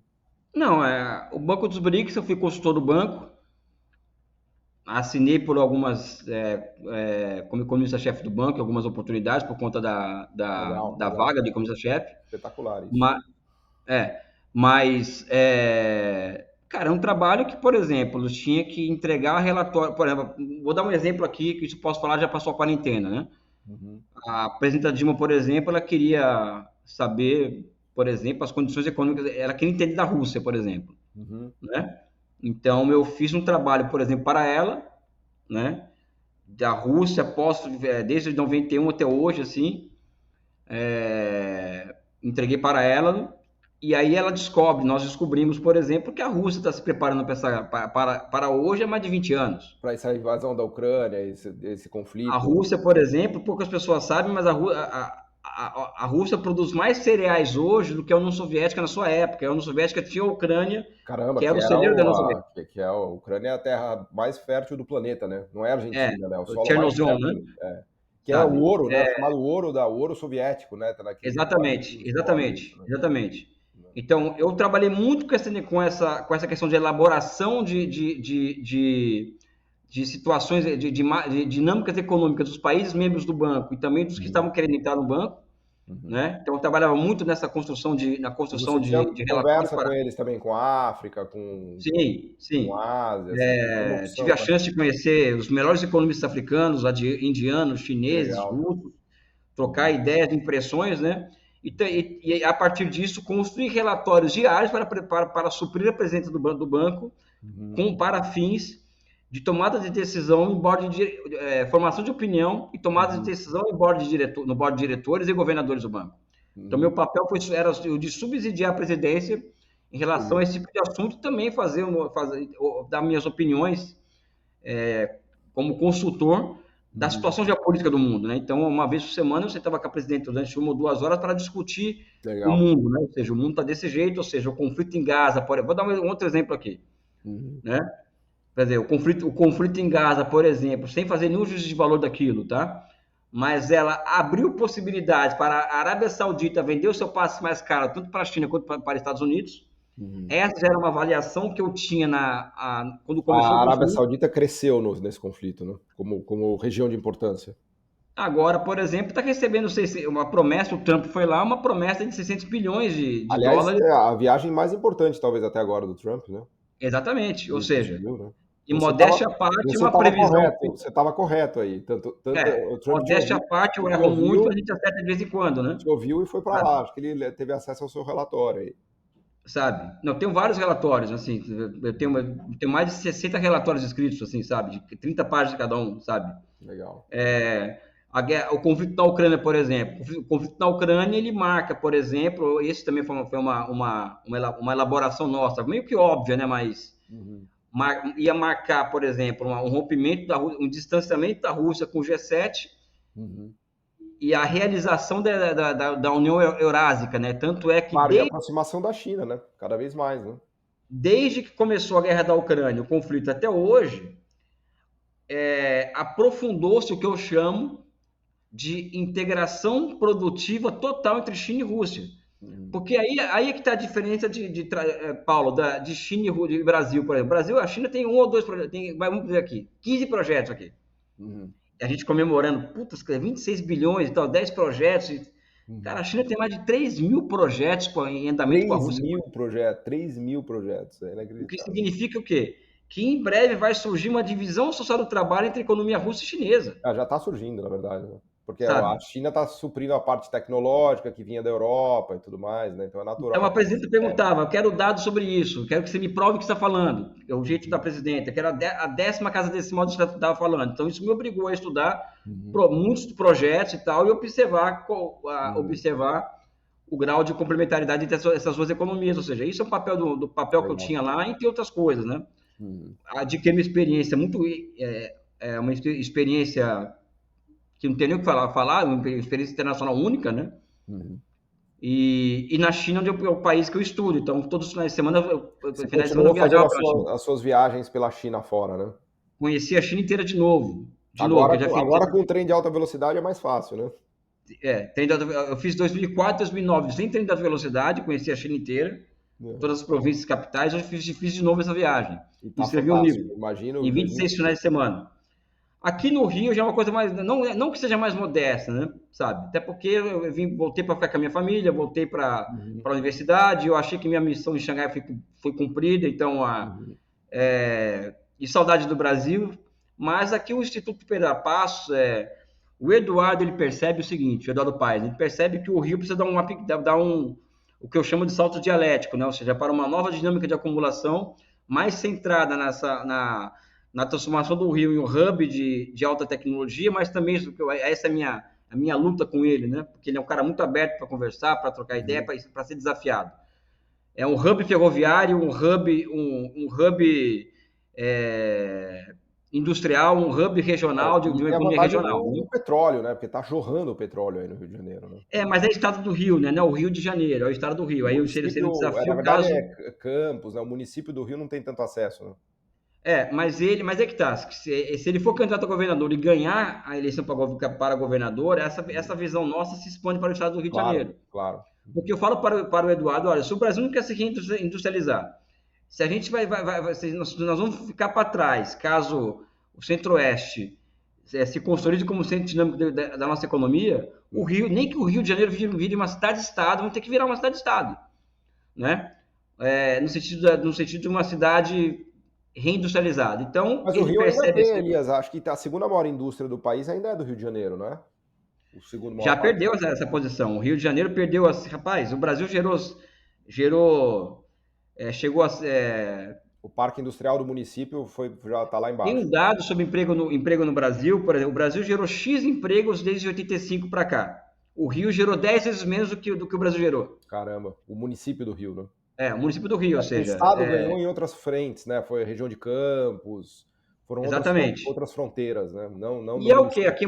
A: Não, o Banco dos BRICS, eu fui consultor do banco, assinei por algumas, como economista-chefe do banco, algumas oportunidades por conta
B: Legal,
A: da
B: legal.
A: vaga de economista-chefe,
B: Espetacular isso.
A: mas, cara, é um trabalho que, por exemplo, tinha que entregar relatório, por exemplo, vou dar um exemplo aqui, que isso posso falar, já passou a quarentena, né?
B: Uhum.
A: A presidenta Dilma, por exemplo, ela queria saber, por exemplo, as condições econômicas, ela queria entender da Rússia, por exemplo,
B: Uhum.
A: né? Então, eu fiz um trabalho, por exemplo, para ela, né? Da Rússia, desde 91 até hoje, assim, entreguei para ela, e aí nós descobrimos, por exemplo, que a Rússia está se preparando para hoje há mais de 20 anos.
B: Para essa invasão da Ucrânia, esse
A: A
B: conflito.
A: Rússia, por exemplo, poucas pessoas sabem, mas a Rússia produz mais cereais hoje do que a União Soviética na sua época. A União Soviética tinha a Ucrânia,
B: Caramba,
A: que era o celeiro da União Soviética.
B: que é a Ucrânia é a terra mais fértil do planeta, né? Não é a
A: É,
B: Argentina, né? O
A: o
B: solo mais
A: Chernozem, né?
B: fértil. Que é o
A: Sabe?
B: ouro, né? O chamado ouro soviético, né? Tá naquele
A: Exatamente,
B: isso,
A: exatamente,
B: né?
A: exatamente. Então, eu trabalhei muito com essa questão de elaboração de situações, de dinâmicas econômicas dos países membros do banco e também dos que estavam querendo entrar no banco,
B: Uhum.
A: né? Então, eu trabalhava muito na
B: E
A: construção
B: você tinha
A: de relatórios
B: conversa
A: para.
B: com eles também, com a África,
A: Sim,
B: com
A: sim.
B: a Ásia, assim, uma
A: Tive
B: opção,
A: a
B: né?
A: chance de conhecer os melhores economistas africanos, indianos,
B: Que
A: chineses,
B: legal.
A: russos, trocar ideias, impressões, né? E a partir disso, construir relatórios diários para suprir a presença do banco
B: Uhum.
A: para fins de tomada de decisão formação de opinião e tomada de
B: Uhum.
A: decisão no board de diretores e governadores do banco. Então, meu
B: Uhum.
A: papel era o de subsidiar a presidência em relação a esse tipo de assunto e também dar minhas opiniões como consultor da
B: Uhum.
A: situação geopolítica do mundo, né? Então, uma vez por semana, eu sentava com a presidente durante 1 ou 2 horas para discutir o
B: Legal.
A: mundo, né? Ou seja, o mundo está desse jeito, ou seja, o conflito em Gaza, vou dar um outro exemplo aqui,
B: Uhum.
A: né? Quer dizer, o conflito em Gaza, por exemplo, sem fazer nenhum juízo de valor daquilo, tá? Mas ela abriu possibilidades para a Arábia Saudita vender o seu passe mais caro, tanto para a China quanto para os Estados Unidos.
B: Uhum.
A: Essa já era uma avaliação que eu tinha quando começou
B: A
A: o
B: Arábia
A: conflito.
B: Saudita cresceu nesse conflito, né? Como região de importância.
A: Agora, por exemplo, está recebendo uma promessa, o Trump foi lá, uma promessa de 600 bilhões de
B: Aliás,
A: dólares.
B: é a viagem mais importante, talvez, até agora do Trump, né?
A: Exatamente, ou
B: Ele
A: seja,
B: conseguiu, né?
A: E modéstia à parte, uma previsão.
B: Você estava correto aí. Tanto o Trump
A: Modéstia à parte, eu erro muito, a gente acerta de vez em quando, né?
B: Te ouviu e foi para lá. Acho que ele teve acesso ao seu relatório aí.
A: Sabe? Não, tenho vários relatórios, assim, eu tenho mais de 60 relatórios escritos, assim, sabe? De 30 páginas cada um, sabe?
B: Legal.
A: O conflito na Ucrânia, por exemplo. O conflito na Ucrânia, ele marca, por exemplo, esse também foi uma elaboração nossa, meio que óbvia, né? Mas ia marcar, por exemplo, um rompimento, um distanciamento da Rússia com o G7 e a realização da União Eurásica, né? Tanto é que...
B: Claro, e a aproximação da China, né? Cada vez mais, né?
A: Desde que começou a guerra da Ucrânia, o conflito até hoje, aprofundou-se o que eu chamo de integração produtiva total entre China e Rússia. Porque aí é que está a diferença Paulo, de China e Brasil, por exemplo. Brasil, a China tem um ou dois projetos, vamos dizer aqui, 15 projetos aqui. A gente comemorando, 26 bilhões e tal, 10 projetos. Cara, a China tem mais de 3 mil projetos em andamento com a Rússia.
B: 3 mil projetos.
A: O que significa o quê? Que em breve vai surgir uma divisão social do trabalho entre a economia russa e chinesa.
B: Já está surgindo, na verdade, né? Porque a China está suprindo a parte tecnológica que vinha da Europa e tudo mais, né? Então é natural.
A: Então a presidenta perguntava, eu quero dados sobre isso, quero que você me prove o que você está falando. É o jeito da presidenta, que era a 10ª casa decimal do que você estava falando. Então isso me obrigou a estudar muitos projetos e tal, e observar o grau de complementaridade entre essas duas economias. Ou seja, isso é um papel do papel que eu tinha lá, entre outras coisas, né? Adquiri uma experiência uma experiência que não tem nem o que falar, uma experiência internacional única, né? E na China, onde é o país que eu estudo. Então, todos os finais de semana, eu
B: viajava as suas viagens pela China fora, né?
A: Conheci a China inteira de novo.
B: Agora com o trem de alta velocidade é mais fácil, né?
A: Eu fiz 2004, 2009, sem trem de alta velocidade, conheci a China inteira, todas as províncias capitais. Eu fiz de novo essa viagem. Escrevi um livro, em 26 finais de semana. Aqui no Rio já é uma coisa mais, não que seja mais modesta, né, sabe? Até porque eu voltei para ficar com a minha família, voltei para a universidade, eu achei que minha missão em Xangai foi cumprida, então, e saudade do Brasil, mas aqui o Instituto Pedra Passos, o Eduardo, ele percebe o seguinte, o Eduardo Paes, ele percebe que o Rio precisa dar o que eu chamo de salto dialético, né, ou seja, para uma nova dinâmica de acumulação mais centrada na transformação do Rio em um hub de alta tecnologia, mas também essa é a minha luta com ele, né? Porque ele é um cara muito aberto para conversar, para trocar ideia, para ser desafiado. É um hub ferroviário, um hub industrial, um hub regional, de uma economia regional.
B: O petróleo, né? Porque está jorrando o petróleo aí no Rio de Janeiro, né?
A: Mas é o estado do Rio, né? Não é o Rio de Janeiro, é o estado do Rio. Aí seria um desafio,
B: na verdade, Campos, né? O município do Rio não tem tanto acesso, né?
A: Mas é que tá. Se ele for candidato a governador e ganhar a eleição para governador, essa visão nossa se expande para o estado do Rio de Janeiro.
B: Claro.
A: Porque eu falo para o Eduardo, olha, se o Brasil não quer se reindustrializar, se a gente nós vamos ficar para trás, caso o Centro-Oeste se consolide como centro dinâmico da nossa economia, o Rio, nem que o Rio de Janeiro vire uma cidade-estado, vamos ter que virar uma cidade-estado, né? No sentido de uma cidade reindustrializado. Então,
B: mas o Rio ainda tem, Elias, acho que a segunda maior indústria do país ainda é do Rio de Janeiro, não é? O segundo maior.
A: Já perdeu essa posição. O Rio de Janeiro perdeu. Rapaz, o Brasil chegou a...
B: O parque industrial do município já está lá embaixo.
A: Tem um dado sobre emprego no Brasil, por exemplo, o Brasil gerou X empregos desde 85 para cá. O Rio gerou 10 vezes menos do que o Brasil gerou.
B: Caramba, o município do Rio, né?
A: O município do Rio, ou seja...
B: O Estado ganhou em outras frentes, né? Foi a região de Campos, foram outras fronteiras, né? Não
A: e é o quê? Aqui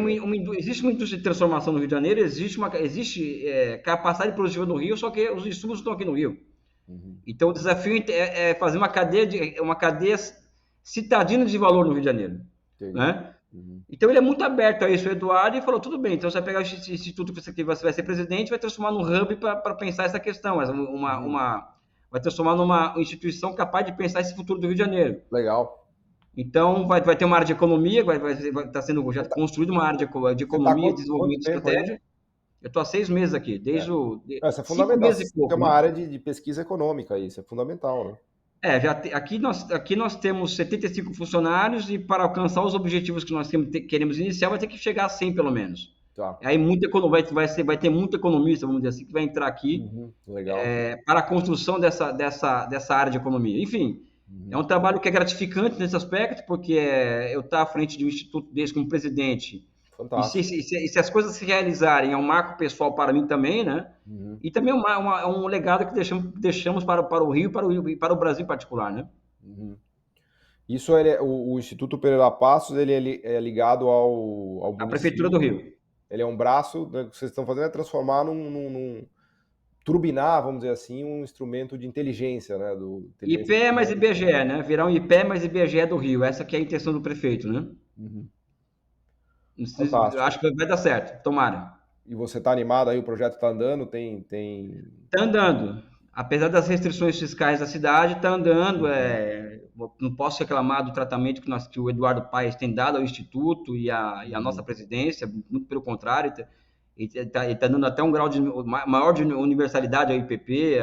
A: existe uma indústria de transformação no Rio de Janeiro, existe capacidade produtiva no Rio, só que os insumos estão aqui no Rio. Então o desafio é fazer uma cadeia citadina de valor no Rio de Janeiro. Né? Então ele é muito aberto a isso, o Eduardo, e falou, tudo bem, então você vai pegar esse instituto que você vai ser presidente, vai transformar num hub para pensar essa questão, vai transformar numa instituição capaz de pensar esse futuro do Rio de Janeiro.
B: Legal.
A: Então, vai ter uma área de economia, vai estar sendo já construída uma área de economia e desenvolvimento de estratégia. Eu estou há 6 meses aqui,
B: isso é fundamental. Tem uma área de pesquisa econômica aí, isso é fundamental, né?
A: Aqui nós temos 75 funcionários e para alcançar os objetivos que nós queremos iniciar, vai ter que chegar a 100 pelo menos.
B: Tá.
A: Aí vai ter muito economista, vamos dizer assim, que vai entrar aqui
B: Legal.
A: Para a construção dessa área de economia. Enfim, é um trabalho que é gratificante nesse aspecto, porque eu estar à frente de um instituto desse como presidente,
B: Fantástico.
A: e se as coisas se realizarem, é um marco pessoal para mim também, né? E também é um legado que deixamos para o Rio e para o Brasil em particular, né?
B: Isso o Instituto Pereira Passos, ele é ligado ao município.
A: A Prefeitura do Rio.
B: Ele é um braço, né, que vocês estão fazendo é transformar turbinar, vamos dizer assim, um instrumento de inteligência, né?
A: IPE mais IBGE, né? Virar um IPE mais IBGE do Rio. Essa que é a intenção do prefeito, né? Acho que vai dar certo, tomara.
B: E você está animado aí? O projeto está andando?
A: Está andando. Apesar das restrições fiscais da cidade, está andando. Não posso reclamar do tratamento que o Eduardo Paes tem dado ao Instituto e a nossa presidência, muito pelo contrário. Ele está dando até um grau maior de universalidade ao IPP,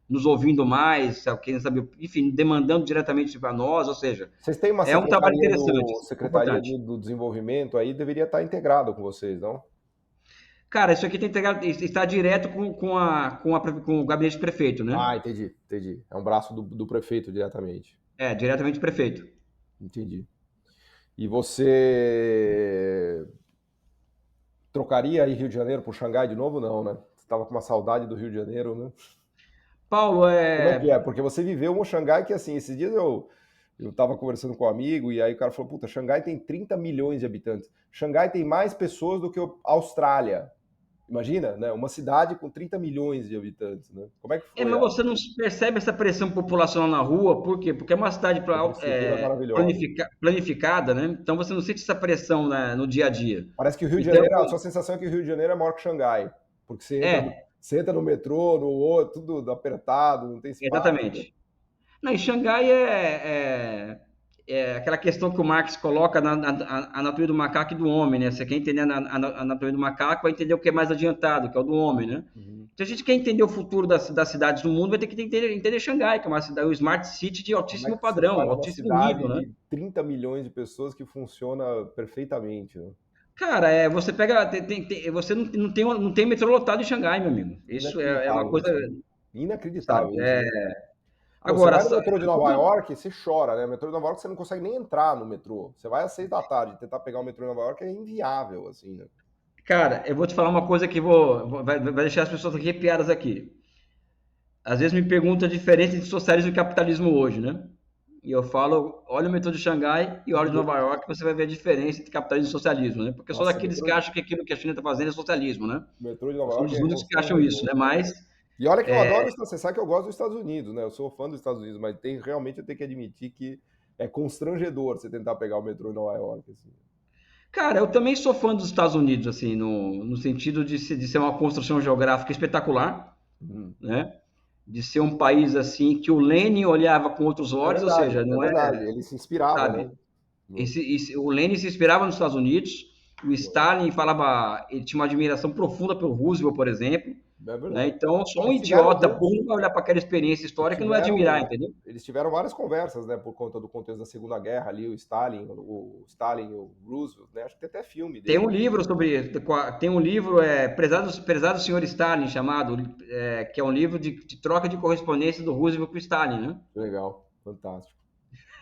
A: nos ouvindo mais, querendo saber, enfim, demandando diretamente para nós, ou seja,
B: vocês têm uma
A: um trabalho interessante.
B: Secretaria do Desenvolvimento aí deveria estar integrado com vocês, não?
A: Cara, isso aqui está direto com o gabinete do prefeito, né?
B: Ah, entendi. É um braço do prefeito diretamente.
A: Diretamente do prefeito.
B: Entendi. E você trocaria aí Rio de Janeiro por Xangai de novo? Não, né? Você estava com uma saudade do Rio de Janeiro, né?
A: Paulo,
B: Como é que é? Porque você viveu um Xangai que, assim, esses dias eu estava conversando com um amigo e aí o cara falou, puta, Xangai tem 30 milhões de habitantes. Xangai tem mais pessoas do que a Austrália. Imagina, né? Uma cidade com 30 milhões de habitantes, né? Como é que foi?
A: Mas você não percebe essa pressão populacional na rua, por quê? Porque é uma cidade planificada, né? Então você não sente essa pressão, né, no dia a dia.
B: Parece que o Rio de Janeiro, a sua sensação é que o Rio de Janeiro é maior que Xangai. Porque você entra no metrô, no outro, tudo apertado, não tem espaço.
A: Exatamente. Não, em Xangai é aquela questão que o Marx coloca na natureza do macaco e do homem, né? Você quer entender a natureza do macaco, vai entender o que é mais adiantado, que é o do homem, né? Então a gente quer entender o futuro das cidades do mundo, vai ter que entender Xangai, que é uma cidade, um smart city de altíssimo padrão, altíssimo nível, né?
B: De 30 milhões de pessoas que funciona perfeitamente, né?
A: Cara, você pega, você não tem metrô lotado em Xangai, meu amigo. Isso é uma coisa
B: inacreditável.
A: Agora,
B: você vai no metrô de Nova York, você chora, né? O metrô de Nova York você não consegue nem entrar no metrô. Você vai às 6 da tarde, tentar pegar o metrô de Nova York é inviável, assim, né?
A: Cara, eu vou te falar uma coisa que vai deixar as pessoas arrepiadas aqui. Às vezes me perguntam a diferença entre socialismo e capitalismo hoje, né? E eu falo, olha o metrô de Xangai e olha o de Nova York, você vai ver a diferença entre capitalismo e socialismo, né? Porque só daqueles que acham que aquilo que a China está fazendo é socialismo, né?
B: O metrô de Nova York
A: são os únicos que acham isso, né? Mas...
B: E olha que eu adoro, você sabe que eu gosto dos Estados Unidos, né? Eu sou fã dos Estados Unidos, mas realmente eu tenho que admitir que é constrangedor você tentar pegar o metrô em Nova York, assim.
A: Cara, eu também sou fã dos Estados Unidos, assim, no sentido de ser uma construção geográfica espetacular, né? De ser um país, assim, que o Lenin olhava com outros olhos, ou seja, não é...
B: verdade, ele se inspirava, sabe? Né?
A: O Lenin se inspirava nos Estados Unidos, o Stalin ele tinha uma admiração profunda pelo Roosevelt, por exemplo, né? Então, só um idiota burro vai olhar para aquela experiência histórica e não vai admirar, entendeu?
B: Eles tiveram várias conversas, né, por conta do contexto da Segunda Guerra ali, o Stalin e o Roosevelt, né? Acho que tem até filme dele.
A: Tem um livro Prezado Senhor Stalin, chamado, que é um livro de troca de correspondência do Roosevelt com o Stalin, né?
B: Legal, fantástico.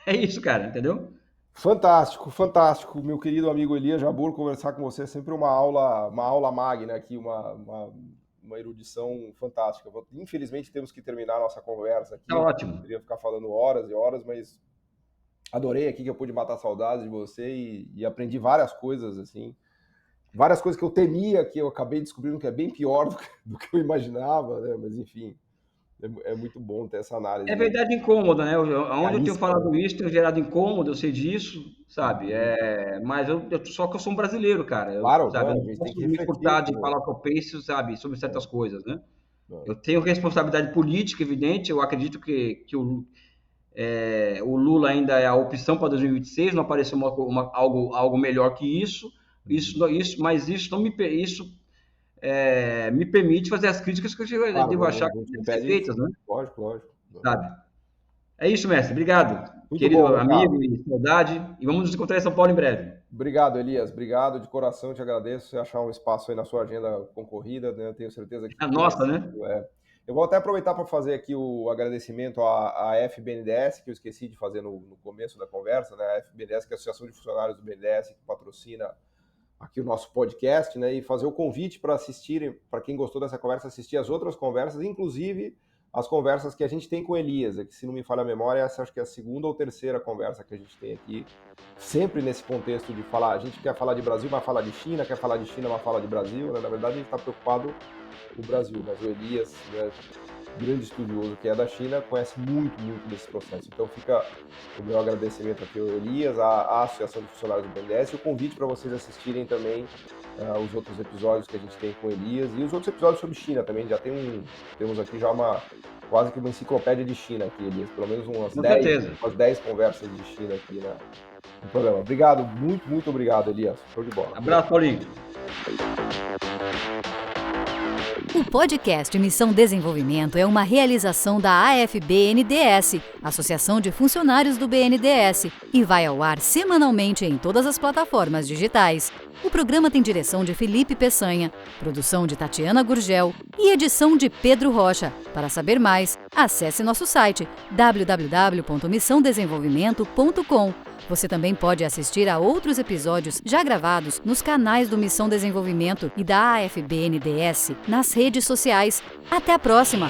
A: É isso, cara, entendeu?
B: Fantástico, meu querido amigo Elias Jabbour, conversar com você é sempre uma aula magna aqui, uma erudição fantástica. Infelizmente temos que terminar a nossa conversa aqui.
A: Tá ótimo.
B: Eu poderia ficar falando horas e horas, mas adorei aqui que eu pude matar saudades de você e aprendi várias coisas, assim. Várias coisas que eu temia, que eu acabei descobrindo que é bem pior do que eu imaginava, né? Mas enfim, é muito bom ter essa análise.
A: É verdade incômoda, né? Onde eu tenho falado isso, tenho gerado incômodo, eu sei disso, sabe? Mas só que eu sou um brasileiro, cara.
B: Claro,
A: sabe?
B: A
A: Eu
B: gente
A: não
B: tem
A: posso
B: que
A: me furtar de falar o que eu penso, sabe? Sobre certas coisas, né? Eu tenho responsabilidade política, evidente. Eu acredito que o Lula ainda é a opção para 2026, não apareceu algo melhor que isso. Mas isso não me permite fazer as críticas que eu devo achar que devem ser feitas, né?
B: Lógico.
A: Sabe? É isso, mestre. Obrigado,
B: Muito
A: querido
B: bom,
A: amigo e saudade. E vamos nos encontrar em São Paulo em breve.
B: Obrigado, Elias. Obrigado de coração, te agradeço. Você achar um espaço aí na sua agenda concorrida, né? Eu tenho certeza que
A: A nossa, né?
B: Eu vou até aproveitar para fazer aqui o agradecimento à FBNDES, que eu esqueci de fazer no começo da conversa, né? A FBNDES, que é a Associação de Funcionários do BNDES, que patrocina aqui o nosso podcast, né? E fazer o convite para assistirem, para quem gostou dessa conversa, assistir as outras conversas, inclusive as conversas que a gente tem com Elias, que se não me falha a memória, essa acho que é a segunda ou terceira conversa que a gente tem aqui, sempre nesse contexto de falar, a gente quer falar de Brasil, mas fala de China, quer falar de China, mas fala de Brasil, né? Na verdade a gente está preocupado com o Brasil, mas o Elias, né, grande estudioso que é da China, conhece muito desse processo. Então fica o meu agradecimento aqui ao Elias, à Associação de Funcionários do BNDES, e o convite para vocês assistirem também os outros episódios que a gente tem com Elias e os outros episódios sobre China também. Já temos aqui já quase que uma enciclopédia de China aqui, Elias. Pelo menos umas 10 conversas de China aqui no programa. Obrigado, muito obrigado, Elias. Show de bola.
A: Abraço, Paulinho.
C: O podcast Missão Desenvolvimento é uma realização da AFBNDES, Associação de Funcionários do BNDES, e vai ao ar semanalmente em todas as plataformas digitais. O programa tem direção de Felipe Peçanha, produção de Tatiana Gurgel e edição de Pedro Rocha. Para saber mais, acesse nosso site www.missãodesenvolvimento.com. Você também pode assistir a outros episódios já gravados nos canais do Missão Desenvolvimento e da AFBNDES nas redes sociais. Até a próxima!